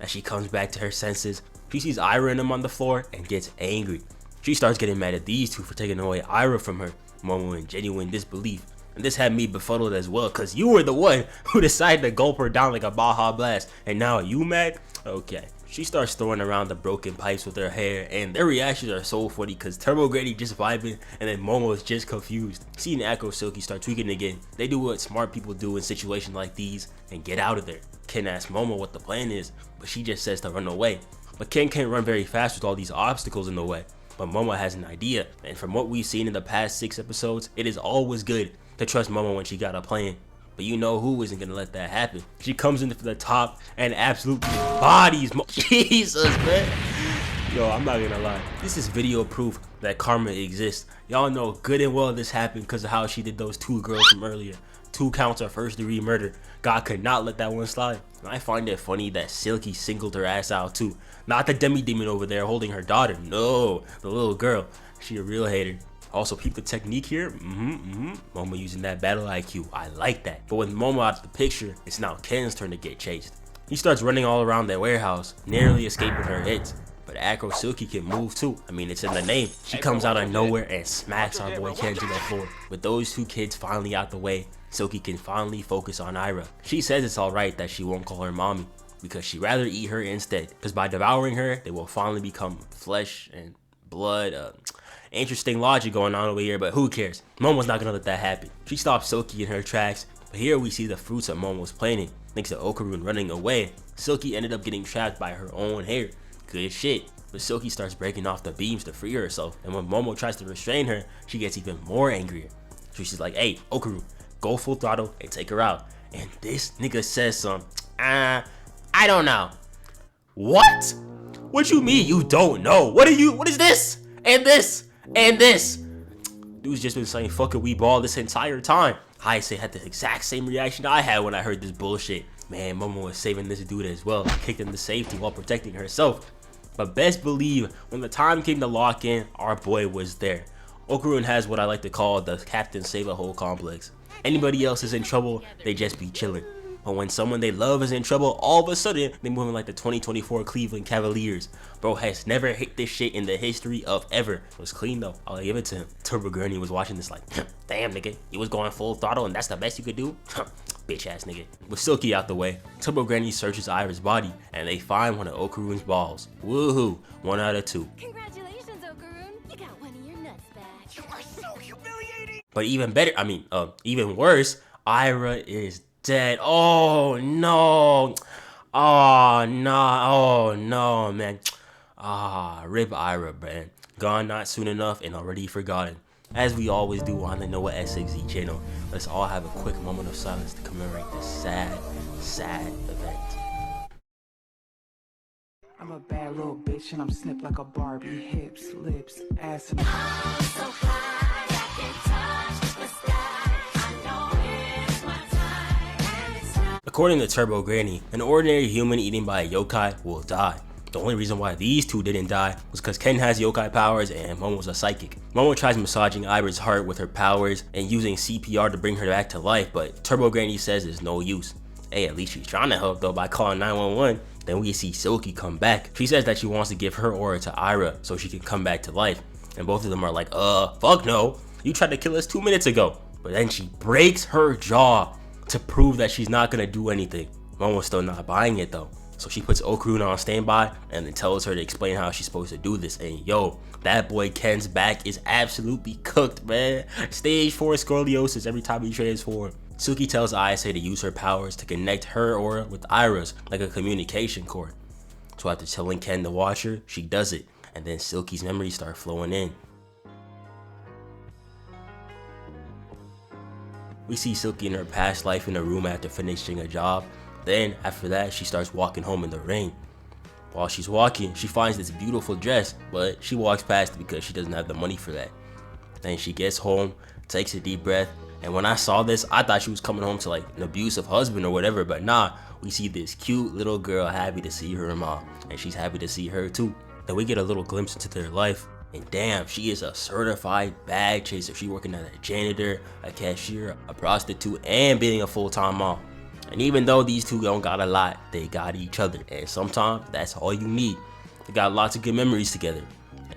As she comes back to her senses, she sees Aira and him on the floor and gets angry. She starts getting mad at these two for taking away Aira from her, Momo in genuine disbelief. And this had me befuddled as well, cause you were the one who decided to gulp her down like a Baja Blast, and now are you mad? Okay. She starts throwing around the broken pipes with her hair, and their reactions are so funny cause Turbo Granny just vibing and then Momo is just confused. Seeing Acro Silky start tweaking again, they do what smart people do in situations like these and get out of there. Ken asks Momo what the plan is, but she just says to run away. But Ken can't run very fast with all these obstacles in the way. But Momo has an idea, and from what we've seen in the past 6 episodes, it is always good to trust Momo when she got a plan. But you know who isn't gonna let that happen. She comes in for the top and absolutely bodies Jesus, man. Yo, I'm not gonna lie. This is video proof that karma exists. Y'all know good and well this happened because of how she did those 2 girls from earlier. 2 counts of first-degree murder. God could not let that one slide. And I find it funny that Silky singled her ass out too. Not the demi-demon over there holding her daughter. No, the little girl. She a real hater. Also, peep the technique here. Momo using that battle IQ. I like that. But with Momo out of the picture, it's now Ken's turn to get chased. He starts running all around their warehouse, narrowly escaping her hits. But Acro Silky can move too. I mean, it's in the name. She comes out of nowhere and smacks our boy Ken to the floor. With those 2 kids finally out the way, Silky can finally focus on Aira. She says it's alright that she won't call her mommy, because she'd rather eat her instead. Because by devouring her, they will finally become flesh and blood. Interesting logic going on over here, but who cares? Momo's not gonna let that happen. She stops Silky in her tracks, but here we see the fruits of Momo's planning. Thanks to Okarun running away, Silky ended up getting trapped by her own hair. Good shit. But Silky starts breaking off the beams to free herself, and when Momo tries to restrain her, she gets even more angrier. So she's like, hey, Okarun, go full throttle and take her out. And this nigga says some, I don't know. What? What you mean you don't know? What is this? And this? And this. Dude's just been saying fuck it, we ball this entire time. Ayese had the exact same reaction I had when I heard this bullshit. Man, Momo was saving this dude as well, kicked him to safety while protecting herself. But best believe, when the time came to lock in, our boy was there. Okarun has what I like to call the Captain Save-A-Hole complex. Anybody else is in trouble, they just be chilling. But when someone they love is in trouble, all of a sudden, they moving like the 2024 Cleveland Cavaliers. Bro has never hit this shit in the history of ever. It was clean though, I'll give it to him. Turbo Granny was watching this like, damn nigga, you was going full throttle and that's the best you could do? Bitch ass nigga. With Silky out the way, Turbo Granny searches Aira's body and they find one of Okarun's balls. Woohoo, 1 out of 2. Congratulations, Okarun. You got one of your nuts back. You are so humiliating. But even better, even worse, Aira is dead. Oh no. Oh no. Oh no, man. Rip Aira, man. Gone not soon enough and already forgotten. As we always do on the Noahsxz channel, let's all have a quick moment of silence to commemorate this sad, sad event. I'm a bad little bitch and I'm snipped like a Barbie. Hips, lips, ass, and I'm so high, I can touch the sky. I know it's my time, and it's time. According to Turbo Granny, an ordinary human eaten by a yokai will die. The only reason why these two didn't die was because Ken has yokai powers and Momo's a psychic. Momo tries massaging Aira's heart with her powers and using CPR to bring her back to life, but Turbo Granny says it's no use. Hey, at least she's trying to help though by calling 911. Then we see Silky come back. She says that she wants to give her aura to Aira so she can come back to life. And both of them are like, fuck no. You tried to kill us 2 minutes ago. But then she breaks her jaw to prove that she's not gonna do anything. Momo's still not buying it though. So she puts Okarun on standby and then tells her to explain how she's supposed to do this. And yo, that boy Ken's back is absolutely cooked, man. Stage 4 scoliosis every time he transforms. Silky tells Ayese to use her powers to connect her aura with Aira's like a communication cord. So after telling Ken to watch her, she does it. And then Silky's memories start flowing in. We see Silky in her past life in a room after finishing a job. Then, after that, she starts walking home in the rain. While she's walking, she finds this beautiful dress, but she walks past it because she doesn't have the money for that. Then she gets home, takes a deep breath, and when I saw this, I thought she was coming home to like an abusive husband or whatever, but nah, we see this cute little girl happy to see her mom, and she's happy to see her too. Then we get a little glimpse into their life, and damn, she is a certified bag chaser. She working as a janitor, a cashier, a prostitute, and being a full-time mom. And even though these two don't got a lot, they got each other, and sometimes that's all you need. They got lots of good memories together,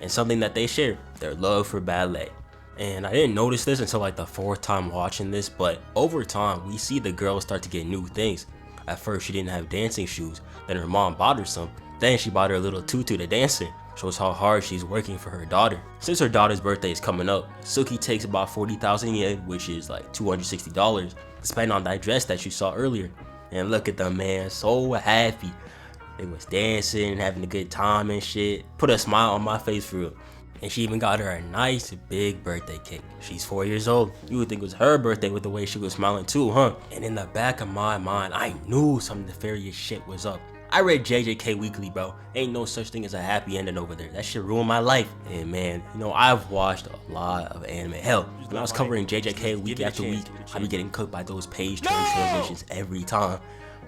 and something that they share, their love for ballet. And I didn't notice this until like the 4th time watching this, but over time we see the girl start to get new things. At first she didn't have dancing shoes, then her mom bought her some, then she bought her a little tutu to dance in. Shows how hard she's working for her daughter. Since her daughter's birthday is coming up, Silky takes about 40,000 yen, which is like $260, to spend on that dress that you saw earlier. And look at them, man, so happy. They was dancing, having a good time and shit. Put a smile on my face for real. And she even got her a nice big birthday cake. She's 4 years old. You would think it was her birthday with the way she was smiling too, huh? And in the back of my mind, I knew some nefarious shit was up. I read JJK Weekly, bro. Ain't no such thing as a happy ending over there. That shit ruined my life. And man, you know, I've watched a lot of anime. Hell, when I was covering JJK week after week, I be getting cooked by those page turn translations every time.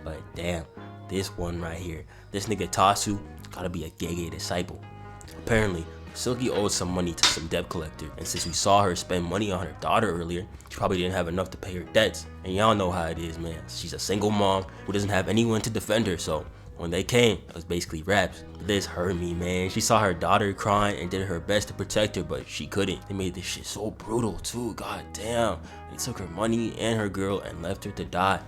But damn, this one right here, this nigga Tasu gotta be a gay disciple. Apparently, Silky owed some money to some debt collector, and since we saw her spend money on her daughter earlier, she probably didn't have enough to pay her debts. And y'all know how it is, man. She's a single mom who doesn't have anyone to defend her, so when they came, it was basically raps. This hurt me, man. She saw her daughter crying and did her best to protect her, but she couldn't. They made this shit so brutal too, god damn. They took her money and her girl and left her to die.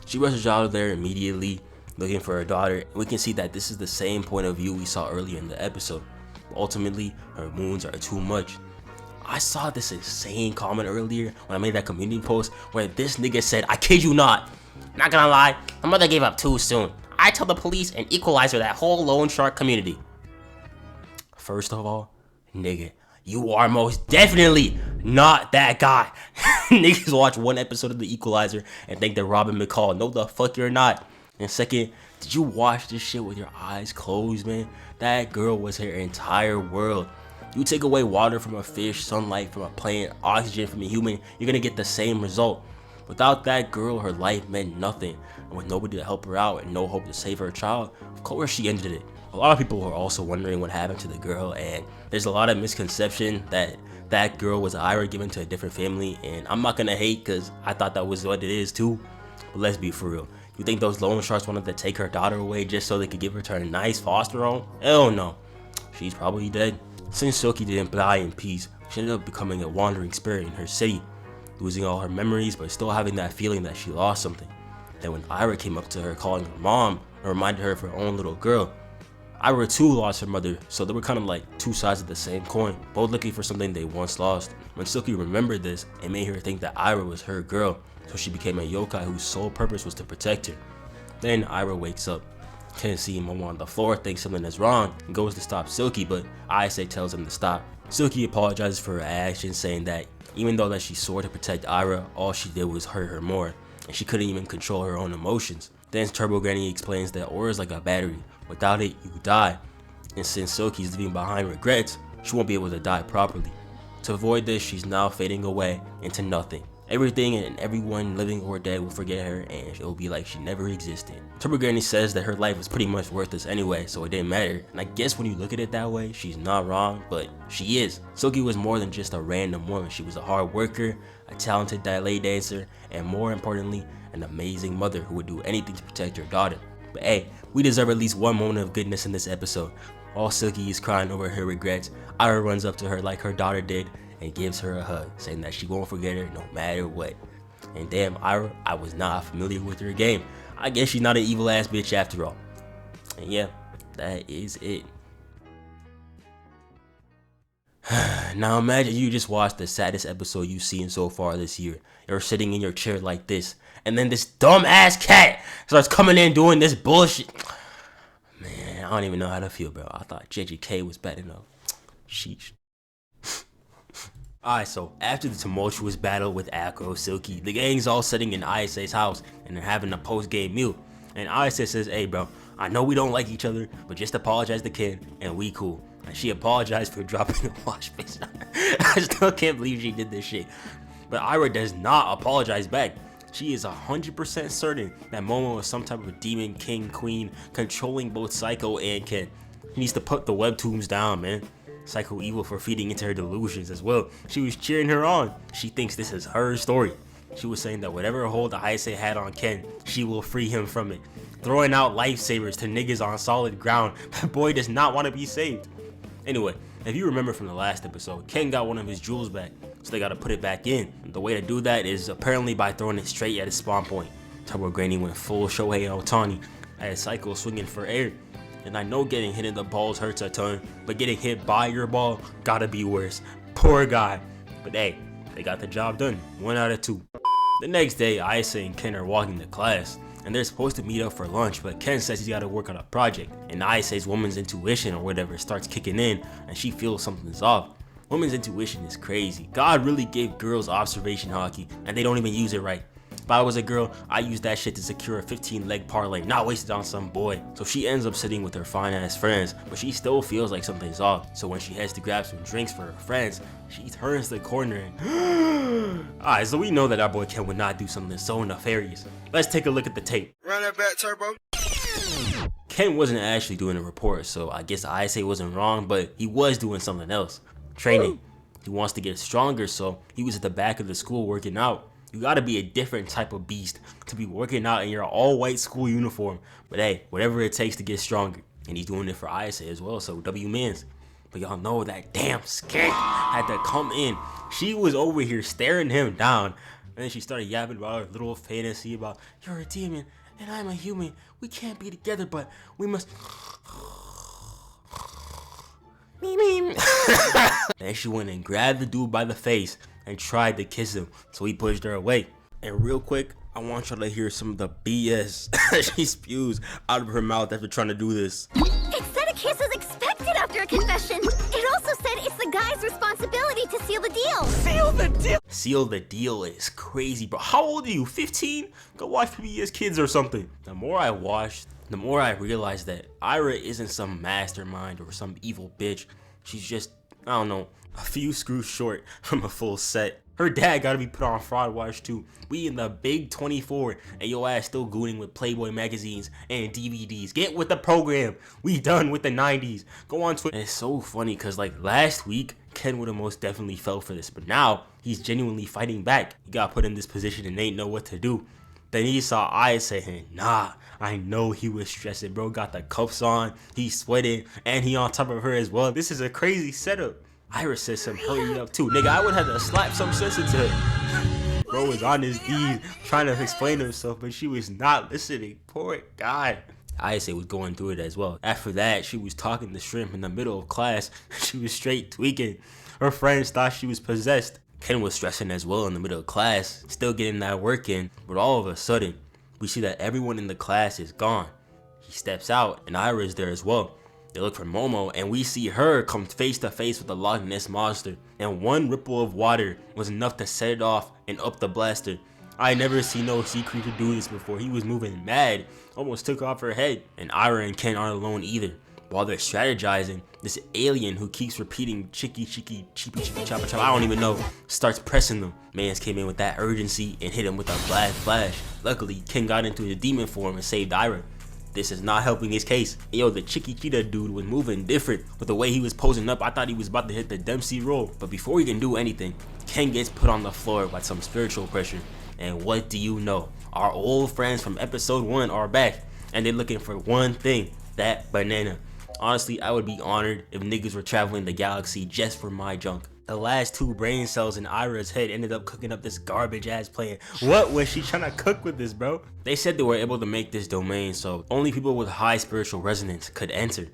She rushes out of there immediately, looking for her daughter, and we can see that this is the same point of view we saw earlier in the episode. Ultimately, her wounds are too much. I saw this insane comment earlier when I made that community post where this nigga said, I kid you not gonna lie, my mother gave up too soon. I tell the police and equalizer that whole loan shark community. First of all, nigga, you are most definitely not that guy. Niggas watch one episode of the Equalizer and think they're Robin McCall. No, the fuck you're not. And second, did you watch this shit with your eyes closed, man? That girl was her entire world. You take away water from a fish, sunlight from a plant, oxygen from a human, you're gonna get the same result. Without that girl, her life meant nothing. And with nobody to help her out and no hope to save her child, of course she ended it. A lot of people are also wondering what happened to the girl, and there's a lot of misconception that that girl was aira given to a different family, and I'm not gonna hate because I thought that was what it is too. But let's be for real. You think those loan sharks wanted to take her daughter away just so they could give her to a nice foster home? Hell no. She's probably dead. Since Silky didn't die in peace, she ended up becoming a wandering spirit in her city, losing all her memories but still having that feeling that she lost something. Then when Aira came up to her calling her mom and reminded her of her own little girl, Aira too lost her mother, so they were kind of like two sides of the same coin, both looking for something they once lost. When Silky remembered this, it made her think that Aira was her girl, so she became a yokai whose sole purpose was to protect her. Then Aira wakes up, can't see Momo on the floor, thinks something is wrong, and goes to stop Silky, but ayese tells him to stop. Silky apologizes for her actions, saying that even though that she swore to protect Aira, all she did was hurt her more, and she couldn't even control her own emotions. Then Turbo Granny explains that aura is like a battery. Without it, you die. And since Silky is leaving behind regrets, she won't be able to die properly. To avoid this, she's now fading away into nothing. Everything and everyone living or dead will forget her, and it will be like she never existed. Turbo Granny says that her life was pretty much worthless anyway, so it didn't matter. And I guess when you look at it that way, she's not wrong, but she is. Silky was more than just a random woman. She was a hard worker, a talented ballet dancer, and more importantly, an amazing mother who would do anything to protect her daughter. But hey, we deserve at least one moment of goodness in this episode. While Silky is crying over her regrets, Aira runs up to her like her daughter did and gives her a hug, saying that she won't forget her no matter what. And damn, Aira, I was not familiar with her game. I guess she's not an evil ass bitch after all. And yeah, that is it. Now imagine you just watched the saddest episode you've seen so far this year. You're sitting in your chair like this, and then this dumb ass cat starts coming in doing this bullshit. Man, I don't even know how to feel, bro. I thought JJK was bad enough. Sheesh. Alright, so after the tumultuous battle with Acro Silky, the gang's all sitting in Ayese's house and they're having a post-game meal. And Ayese says, hey bro, I know we don't like each other, but just apologize to Ken and we cool. And she apologized for dropping the wash basin on her. I still can't believe she did this shit. But Aira does not apologize back. She is 100% certain that Momo is some type of demon king queen controlling both Seiko and Ken. He needs to put the webtoons down, man. Seiko evil for feeding into her delusions as well. She was cheering her on. She thinks this is her story. She was saying that whatever hold the ayese had on Ken, she will free him from it. Throwing out lifesavers to niggas on solid ground. That boy does not want to be saved. Anyway, if you remember from the last episode, Ken got one of his jewels back, so they gotta put it back in. The way to do that is apparently by throwing it straight at his spawn point. Turbo Granny went full Shohei Ohtani. I had Seiko swinging for air. And I know getting hit in the balls hurts a ton, but getting hit by your ball gotta be worse. Poor guy. But hey, they got the job done. 1 out of 2. The next day, Ayese and Ken are walking to class, and they're supposed to meet up for lunch, but Ken says he's gotta work on a project, and Ayese's woman's intuition or whatever starts kicking in, and she feels something's off. Woman's intuition is crazy. God really gave girls observation hockey, and they don't even use it right. If I was a girl, I use that shit to secure a 15-leg parlay, not wasted on some boy. So she ends up sitting with her fine-ass friends, but she still feels like something's off. So when she heads to grab some drinks for her friends, she turns the corner and alright, so we know that our boy Ken would not do something so nefarious. Let's take a look at the tape. Run that back, Turbo. Ken wasn't actually doing a report, so I guess Ayese wasn't wrong, but he was doing something else. Training. He wants to get stronger, so he was at the back of the school working out. You gotta be a different type of beast to be working out in your all-white school uniform. But hey, whatever it takes to get stronger. And he's doing it for Ayese as well, so W-mans. But y'all know that damn skank had to come in. She was over here staring him down. And then she started yapping about her little fantasy about, you're a demon and I'm a human. We can't be together, but we must... Then she went and grabbed the dude by the face and tried to kiss him, so he pushed her away. And real quick, I want y'all to hear some of the BS she spews out of her mouth after trying to do this. It said a kiss is expected after a confession. It also said it's the guy's responsibility to seal the deal. Seal the deal? Seal the deal is crazy, bro. How old are you? 15? Go watch PBS Kids or something. The more I watched, the more I realized that Aira isn't some mastermind or some evil bitch. She's just, I don't know, a few screws short from a full set. Her dad gotta be put on fraud watch too. We in the big 24 and your ass still gooning with Playboy magazines and DVDs. Get with the program. We done with the 90s. Go on Twitter. And it's so funny because like last week, Ken would have most definitely fell for this. But now, he's genuinely fighting back. He got put in this position and ain't know what to do. Then he saw Ayese and nah, I know he was stressing. Bro got the cuffs on, he's sweating, and he on top of her as well. This is a crazy setup. Aira says some hurry up too. Nigga, I would have to slap some sense into her. Bro was on his knees trying to explain himself, but she was not listening. Poor guy. Ayese was going through it as well. After that, she was talking to Shrimp in the middle of class. She was straight tweaking. Her friends thought she was possessed. Ken was stressing as well in the middle of class, still getting that work in, but all of a sudden, we see that everyone in the class is gone. He steps out, and Aira is there as well. They look for Momo, and we see her come face to face with the Loch Ness monster, and one ripple of water was enough to set it off and up the blaster. I never seen no sea creature do this before. He was moving mad, almost took off her head, and Aira and Ken aren't alone either. While they're strategizing, this alien who keeps repeating chicky chicky cheepy chippy choppa choppa, I don't even know, starts pressing them. Mans came in with that urgency and hit him with a black flash. Luckily, Ken got into his demon form and saved Aira. This is not helping his case. Yo, the Chicky Cheetah dude was moving different. With the way he was posing up, I thought he was about to hit the Dempsey roll. But before he can do anything, Ken gets put on the floor by some spiritual pressure. And what do you know? Our old friends from episode 1 are back. And they're looking for one thing, that banana. Honestly, I would be honored if niggas were traveling the galaxy just for my junk. The last 2 brain cells in Aira's head ended up cooking up this garbage ass plan. What was she trying to cook with this, bro? They said they were able to make this domain so only people with high spiritual resonance could enter.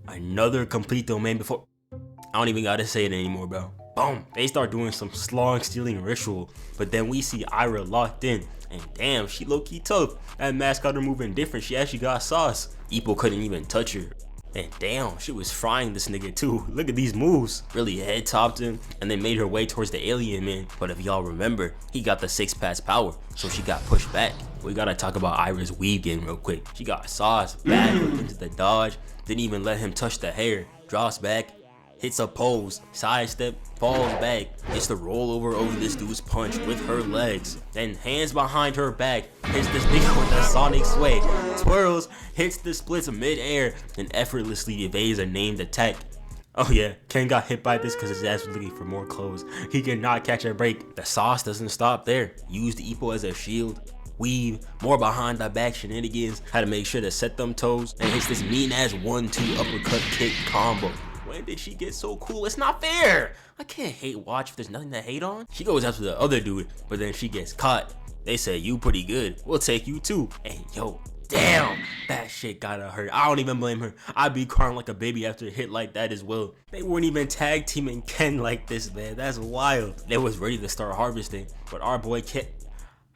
Another complete domain before... I don't even gotta say it anymore, bro. Boom. They start doing some slong stealing ritual, but then we see Aira locked in. And damn, she low-key tough. That mask got her moving different. She actually got sauce. Ippo couldn't even touch her. And damn, she was frying this nigga too. Look at these moves. Really head topped him and then made her way towards the alien man. But if y'all remember, he got the 6-pass power, so she got pushed back. We gotta talk about Aira's weave game real quick. She got sauced back into the dodge, didn't even let him touch the hair, drops back, hits a pose, sidestep, falls back, gets the rollover over this dude's punch with her legs, then hands behind her back, hits this big one with a sonic sway, twirls, hits the splits mid-air, and effortlessly evades a named attack. Oh yeah, Ken got hit by this because his ass was looking for more clothes. He cannot catch a break. The sauce doesn't stop there. Used Ippo as a shield, weave, more behind the back shenanigans, had to make sure to set them toes, and hits this mean ass 1-2 uppercut kick combo. When did she get so cool? It's not fair. I can't hate watch if there's nothing to hate on. She goes after the other dude, but then she gets caught. They say, you pretty good, we'll take you too. And yo, damn, that shit gotta hurt. I don't even blame her. I'd be crying like a baby after a hit like that as well. They weren't even tag teaming Ken like this, man. That's wild. They was ready to start harvesting, but our boy Ken.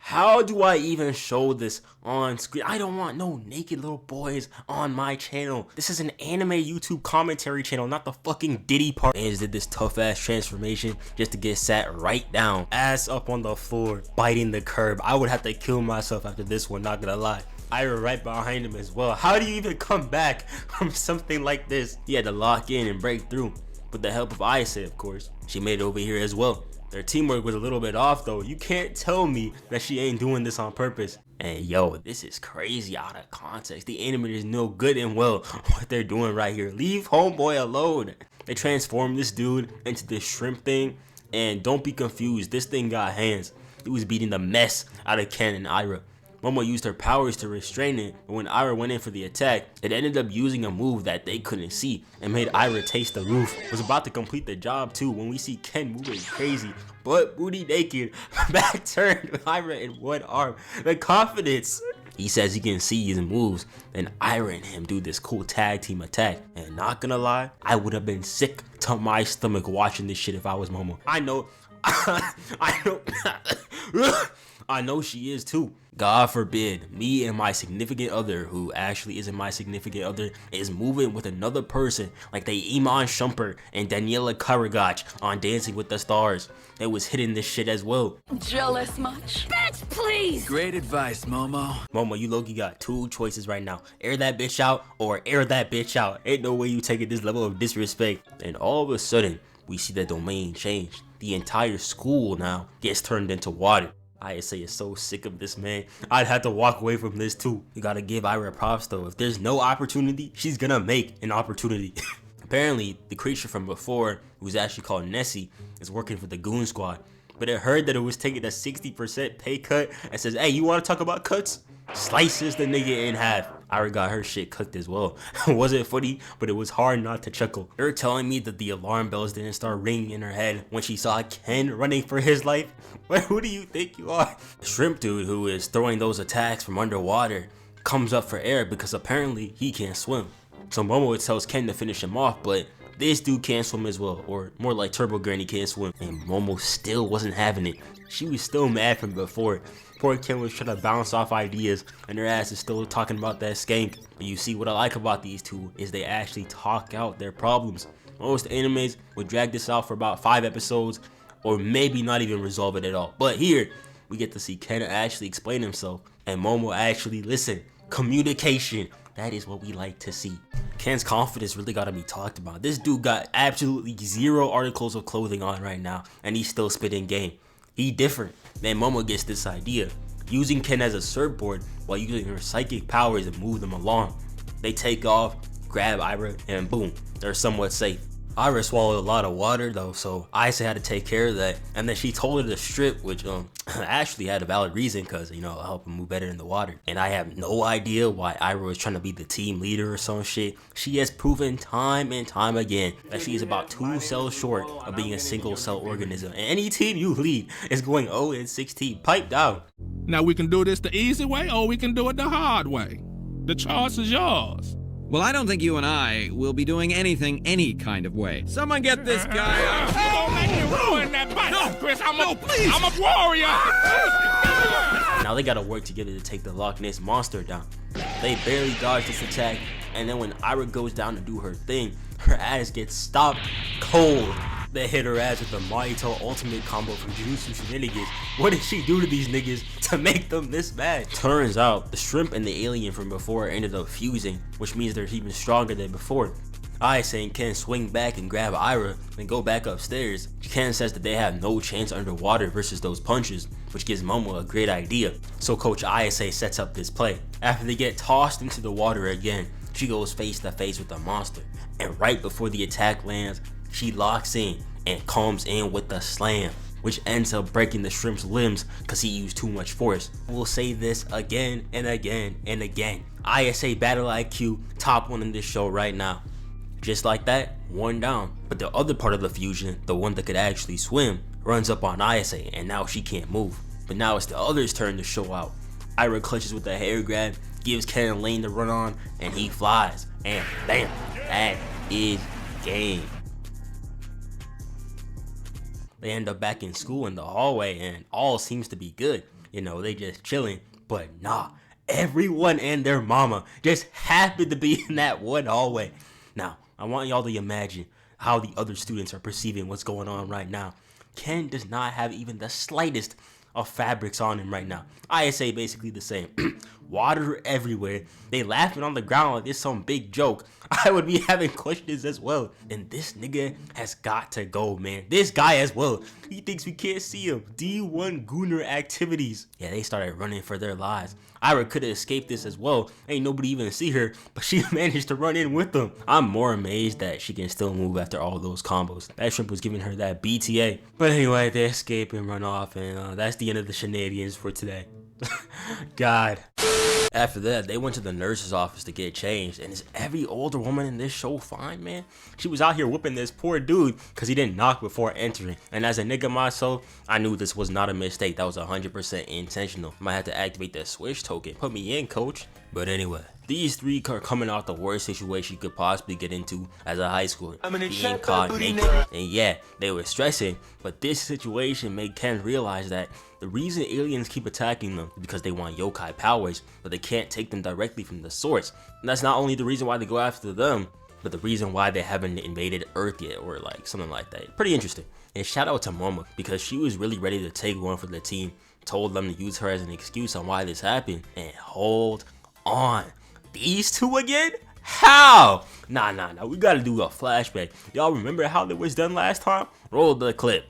How do I even show this on screen? I don't want no naked little boys on my channel. This is an anime YouTube commentary channel, not the fucking Diddy part. Man just did this tough ass transformation just to get sat right down, ass up on the floor, biting the curb. I would have to kill myself after this one, not gonna lie. Aira right behind him as well. How do you even come back from something like this? He had to lock in and break through with the help of Ayese, of course. She made it over here as well. Their teamwork was a little bit off though. You can't tell me that she ain't doing this on purpose. And yo, this is crazy out of context. The animators know good and well what they're doing right here. Leave homeboy alone. They transformed this dude into this shrimp thing. And don't be confused, this thing got hands. He was beating the mess out of Ken and Aira. Momo used her powers to restrain it, but when Aira went in for the attack, it ended up using a move that they couldn't see and made Aira taste the roof. Was about to complete the job too when we see Ken moving crazy, butt booty naked, back turned with Aira in one arm. The confidence! He says he can see his moves, and Aira and him do this cool tag team attack. And not gonna lie, I would have been sick to my stomach watching this shit if I was Momo. I know, I know she is too. God forbid me and my significant other, who actually isn't my significant other, is moving with another person like they Iman Shumpert and Daniela Karagach on Dancing with the Stars. They was hitting this shit as well. Jealous much? Bitch, please! Great advice, Momo. Momo, you low-key got two choices right now. Air that bitch out or air that bitch out. Ain't no way you taking this level of disrespect. And all of a sudden, we see the domain change. The entire school now gets turned into water. Ayese is so sick of this, man. I'd have to walk away from this too. You gotta give Aira props though. If there's no opportunity, she's gonna make an opportunity. Apparently, the creature from before, who's actually called Nessie, is working for the Goon Squad. But it heard that it was taking a 60% pay cut and says, hey, you wanna talk about cuts? Slices the nigga in half. Aira got her shit cooked as well. It wasn't funny, but it was hard not to chuckle. You're telling me that the alarm bells didn't start ringing in her head when she saw Ken running for his life? Who do you think you are? The shrimp dude who is throwing those attacks from underwater comes up for air because apparently he can't swim. So Momo tells Ken to finish him off, but this dude can't swim as well, or more like Turbo Granny can't swim. And Momo still wasn't having it. She was still mad from before. Poor Ken was trying to bounce off ideas, and their ass is still talking about that skank. But you see, what I like about these two is they actually talk out their problems. Most animes would drag this out for about 5 episodes, or maybe not even resolve it at all. But here, we get to see Ken actually explain himself, and Momo actually listen. Communication. That is what we like to see. Ken's confidence really gotta be talked about. This dude got absolutely 0 articles of clothing on right now, and he's still spitting game. He different. Then Momo gets this idea, using Ken as a surfboard while using her psychic powers to move them along. They take off, grab Aira, and boom, they're somewhat safe. Aira swallowed a lot of water though, so Ayese had to take care of that. And then she told her to strip, which actually had a valid reason, because you know, it'll help him move better in the water. And I have no idea why Aira was trying to be the team leader or some shit. She has proven time and time again that she is about 2 cells short of being a single cell organism. And any team you lead is going 0-16. Pipe down. Now we can do this the easy way, or we can do it the hard way. The choice is yours. Well, I don't think you and I will be doing anything any kind of way. Someone get this guy out. You gonna make me ruin that bike, no, Chris. I'm a warrior. Now they gotta work together to take the Loch Ness monster down. They barely dodge this attack, and then when Aira goes down to do her thing, her ass gets stopped cold. They hit her ass with the Mahito ultimate combo from Jujutsu Shenanigans. What did she do to these niggas to make them this bad? Turns out the shrimp and the alien from before ended up fusing, which means they're even stronger than before. Ayese and Ken swing back and grab Aira and go back upstairs. Ken says that they have no chance underwater versus those punches, which gives Momo a great idea. So Coach Ayese sets up this play. After they get tossed into the water again, she goes face to face with the monster. And right before the attack lands, she locks in and comes in with the slam, which ends up breaking the shrimp's limbs because he used too much force. We'll say this again and again and again. Ayese battle IQ, top one in this show right now. Just like that, one down. But the other part of the fusion, the one that could actually swim, runs up on Ayese and now she can't move. But now it's the other's turn to show out. Aira clutches with the hair grab, gives Ken a lane to run on, and he flies. And bam, that is game. They end up back in school in the hallway and all seems to be good. You know, they just chilling. But nah, everyone and their mama just happened to be in that one hallway. Now, I want y'all to imagine how the other students are perceiving what's going on right now. Ken does not have even the slightest of fabrics on him right now. Ayese basically the same. Water everywhere. They laughing on the ground like it's some big joke. I would be having questions as well. And this nigga has got to go, man. This guy as well. He thinks we can't see him. D1 Gooner activities. Yeah, they started running for their lives. Aira could have escaped this as well. Ain't nobody even see her, but she managed to run in with them. I'm more amazed that she can still move after all those combos. That shrimp was giving her that BTA. But anyway, they escape and run off, and that's the end of the shenanigans for today. God. After that, they went to the nurse's office to get changed, and is every older woman in this show fine, man? She was out here whipping this poor dude because he didn't knock before entering, and as a nigga myself, I knew this was not a mistake. That was 100% intentional. Might have to activate the switch token. Put me in, coach. But anyway, these three are coming out the worst situation you could possibly get into as a high schooler. Being caught naked. And yeah, they were stressing, but this situation made Ken realize that the reason aliens keep attacking them is because they want yokai powers, but they can't take them directly from the source. And that's not only the reason why they go after them, but the reason why they haven't invaded Earth yet, or like something like that. Pretty interesting. And shout out to Momo, because she was really ready to take one for the team, told them to use her as an excuse on why this happened, and hold on. These two again? How? Nah, we gotta do a flashback. Y'all remember how it was done last time? Roll the clip.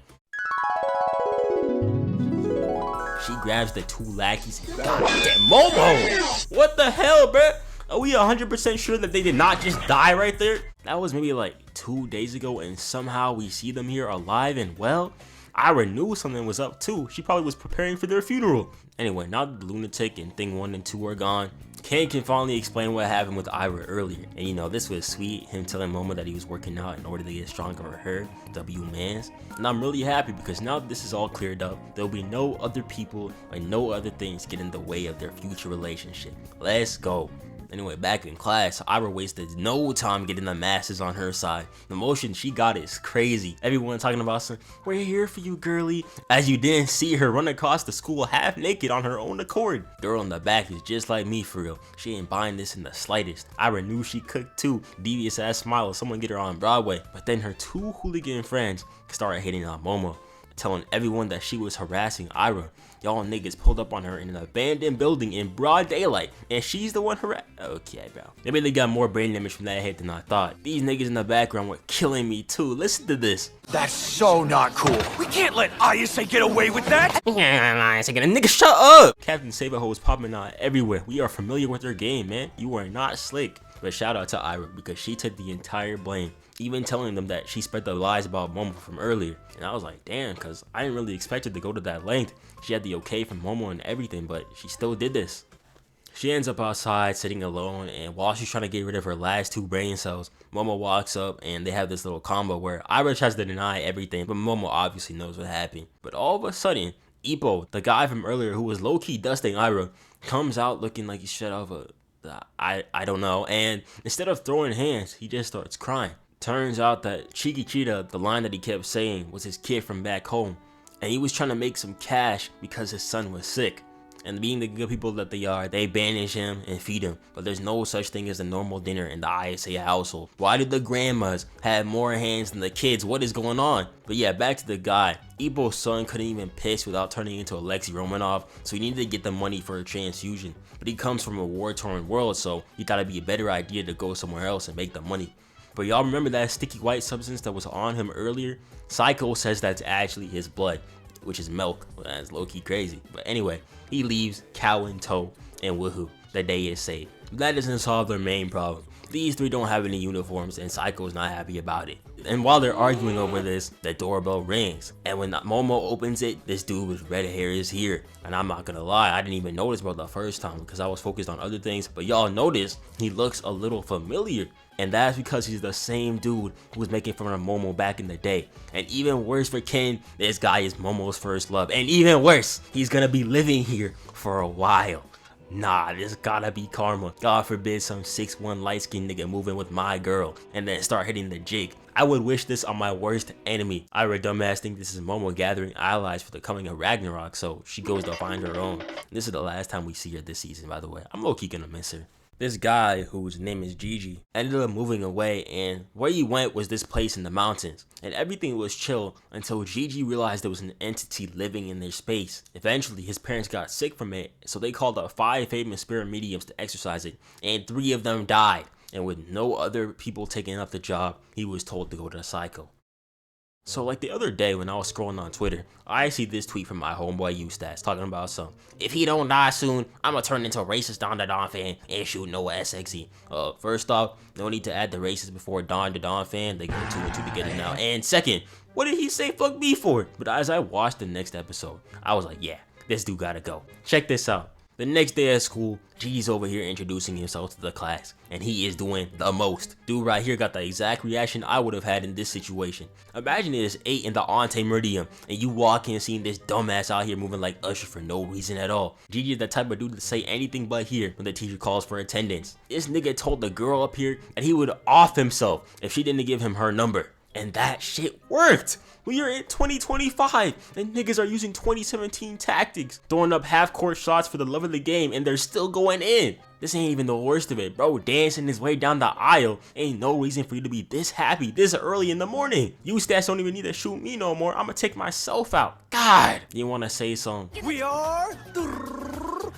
She grabs the two lackeys. God damn, Momo! What the hell, bruh? Are we 100% sure that they did not just die right there? That was maybe like 2 days ago, and somehow we see them here alive and well? Aira knew something was up too. She probably was preparing for their funeral. Anyway, now that the lunatic and thing 1 and 2 are gone, Ken can finally explain what happened with Aira earlier. And you know, this was sweet, him telling Momo that he was working out in order to get stronger for her, W-mans. And I'm really happy because now that this is all cleared up, there'll be no other people and no other things get in the way of their future relationship. Let's go. Anyway, back in class, Aira wasted no time getting the masses on her side. The motion she got is crazy. Everyone talking about some, we're here for you, girly. As you didn't see her run across the school half naked on her own accord. Girl in the back is just like me for real. She ain't buying this in the slightest. Aira knew she cooked too. Devious ass smile of someone get her on Broadway. But then her two hooligan friends started hitting on Momo, telling everyone that she was harassing Aira. Y'all niggas pulled up on her in an abandoned building in broad daylight, and she's the one Okay, bro. Maybe they got more brain damage from that hit than I thought. These niggas in the background were killing me too. Listen to this. That's so not cool. We can't let Ayese get away with that. Nigga, shut up. Captain Saberho was popping out everywhere. We are familiar with her game, man. You are not slick. But shout out to Aira because she took the entire blame, even telling them that she spread the lies about Momo from earlier. And I was like, damn, because I didn't really expect her to go to that length. She had the okay from Momo and everything, but she still did this. She ends up outside sitting alone, and while she's trying to get rid of her last 2 brain cells, Momo walks up and they have this little combo where Aira tries to deny everything, but Momo obviously knows what happened. But all of a sudden, Ippo, the guy from earlier who was low-key dusting Aira, comes out looking like he's shut off I don't know, and instead of throwing hands, he just starts crying. Turns out that Chikichita, the line that he kept saying, was his kid from back home, and he was trying to make some cash because his son was sick. And being the good people that they are, they banish him and feed him. But there's no such thing as a normal dinner in the ayese household. Why did the grandmas have more hands than the kids? What is going on? But yeah, back to the guy. Ibo's son couldn't even piss without turning into Alexei Romanov, so he needed to get the money for a transfusion. But he comes from a war-torn world, so he thought it'd be a better idea to go somewhere else and make the money. But y'all remember that sticky white substance that was on him earlier? Seiko says that's actually his blood, which is milk. Well, that's low-key crazy. But anyway, he leaves cow in tow, and woohoo, the day is saved. That doesn't solve their main problem. These three don't have any uniforms, and Seiko's not happy about it. And while they're arguing over this, the doorbell rings. And when Momo opens it, this dude with red hair is here. And I'm not gonna lie, I didn't even notice bro the first time because I was focused on other things. But y'all notice he looks a little familiar. And that's because he's the same dude who was making fun of Momo back in the day. And even worse for Ken, this guy is Momo's first love. And even worse, he's gonna be living here for a while. Nah, this gotta be karma. God forbid some 6'1" light-skinned nigga move in with my girl and then start hitting the jig. I would wish this on my worst enemy. Ira dumbass think this is Momo gathering allies for the coming of Ragnarok, so she goes to find her own. This is the last time we see her this season, by the way. I'm low-key gonna miss her. This guy, whose name is Gigi, ended up moving away, and where he went was this place in the mountains. And everything was chill until Gigi realized there was an entity living in their space. Eventually, his parents got sick from it, so they called up 5 famous spirit mediums to exorcise it, and 3 of them died. And with no other people taking up the job, he was told to go to the Seiko. So like the other day when I was scrolling on Twitter, I see this tweet from my homeboy Noahsxz talking about some, if he don't die soon, I'ma turn into a racist Dandadan fan and shoot Noahsxz. First off, no need to add the racist before Dandadan fan, they go 2 and 2 together now. And second, what did he say fuck me for? But as I watched the next episode, I was like, yeah, this dude gotta go. Check this out. The next day at school, Gigi's over here introducing himself to the class, and he is doing the most. Dude right here got the exact reaction I would have had in this situation. Imagine it is 8 in the Ante Meridium, and you walk in seeing this dumbass out here moving like Usher for no reason at all. Gigi is the type of dude to say anything but here when the teacher calls for attendance. This nigga told the girl up here that he would off himself if she didn't give him her number. And that shit worked! We are in 2025 and niggas are using 2017 tactics, throwing up half-court shots for the love of the game and they're still going in. This ain't even the worst of it, bro. Dancing his way down the aisle ain't no reason for you to be this happy this early in the morning. You stats don't even need to shoot me no more. I'ma take myself out. God, you wanna say something? We are lovers.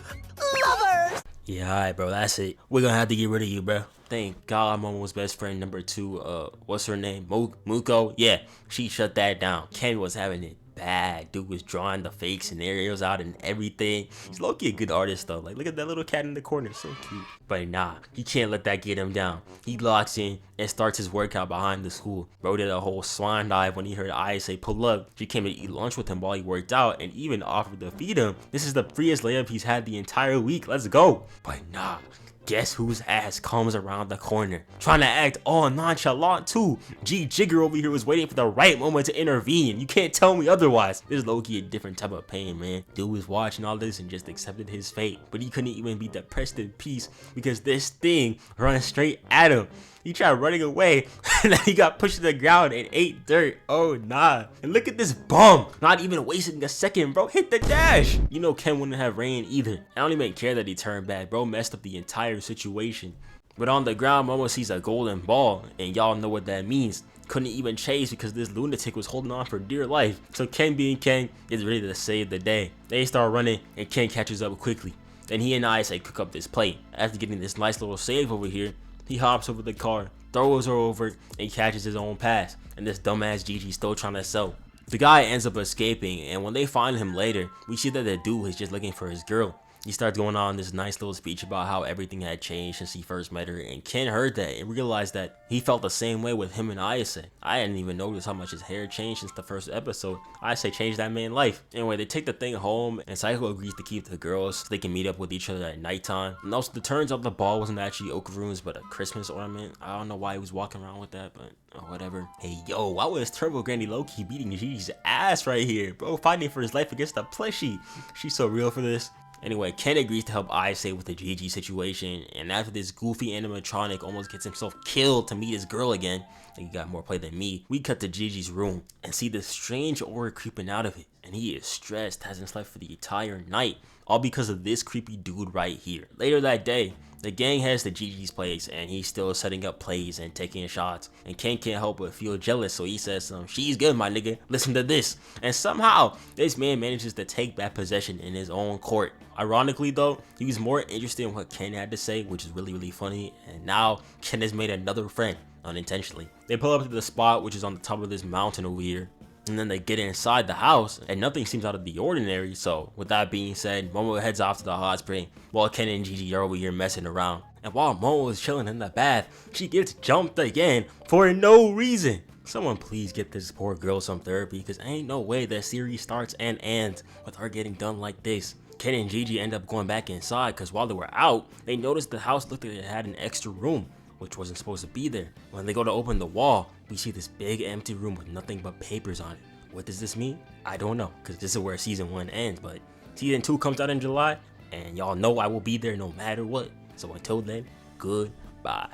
Yeah, alright, bro. That's it. We're gonna have to get rid of you, bro. Thank God Momo's best friend number 2, what's her name? Muko? Yeah, she shut that down. Ken was having it bad. Dude was drawing the fake scenarios out and everything. He's low-key a good artist though. Like, look at that little cat in the corner, so cute. But nah, he can't let that get him down. He locks in and starts his workout behind the school. Bro did a whole swan dive when he heard ayese pull up. She came to eat lunch with him while he worked out and even offered to feed him. This is the freest layup he's had the entire week. Let's go. But nah, guess whose ass comes around the corner? Trying to act all nonchalant too. Jigger over here was waiting for the right moment to intervene. You can't tell me otherwise. This is low-key a different type of pain, man. Dude was watching all this and just accepted his fate. But he couldn't even be depressed in peace because this thing runs straight at him. He tried running away and then he got pushed to the ground and ate dirt. Oh nah. And look at this bum. Not even wasting a second, bro. Hit the dash. You know Ken wouldn't have ran either. I don't even care that he turned bad. Bro messed up the entire situation. But on the ground, Momo sees a golden ball. And y'all know what that means. Couldn't even chase because this lunatic was holding on for dear life. So Ken being Ken is ready to save the day. They start running and Ken catches up quickly. Then he and ayese cook up this plate. After getting this nice little save over here, he hops over the car, throws her over, and catches his own pass. And this dumbass Gigi's still trying to sell. The guy ends up escaping, and when they find him later, we see that the dude is just looking for his girl. He starts going on this nice little speech about how everything had changed since he first met her, and Ken heard that and realized that he felt the same way with him and ayese. I hadn't even noticed how much his hair changed since the first episode. Ayese changed that man's life. Anyway, they take the thing home, and Seiko agrees to keep the girls so they can meet up with each other at nighttime. And also, it turns out the ball wasn't actually okarun's but a Christmas ornament. I don't know why he was walking around with that, but whatever. Hey yo, why was Turbo Granny low-key beating Gigi's ass right here? Bro fighting for his life against a plushie. She's so real for this. Anyway, Ken agrees to help ayese with the Gigi situation, and after this goofy animatronic almost gets himself killed to meet his girl again, like he got more play than me, we cut to Gigi's room and see this strange aura creeping out of it. and he is stressed, hasn't slept for the entire night, all because of this creepy dude right here. Later that day, the gang heads to Gigi's place, and he's still setting up plays and taking shots, and Cant can't help but feel jealous, so he says, she's good, my nigga, listen to this. And somehow, this man manages to take back possession in his own court. Ironically though, he was more interested in what Cant had to say, which is really funny, and now Cant has made another friend, unintentionally. They pull up to the spot, which is on the top of this mountain over here, and then they get inside the house, and nothing seems out of the ordinary. So with that being said, Momo heads off to the hot spring, while Cant and Gigi are over here messing around. And while Momo is chilling in the bath, she gets jumped again for no reason. Someone please get this poor girl some therapy, because ain't no way that series starts and ends with her getting done like this. Cant and Gigi end up going back inside, because while they were out, they noticed the house looked like it had an extra room, which wasn't supposed to be there. When they go to open the wall, we see this big empty room with nothing but papers on it. What does this mean? I don't know, because this is where season 1 ends, but season 2 comes out in July, and y'all know I will be there no matter what. So until then, goodbye.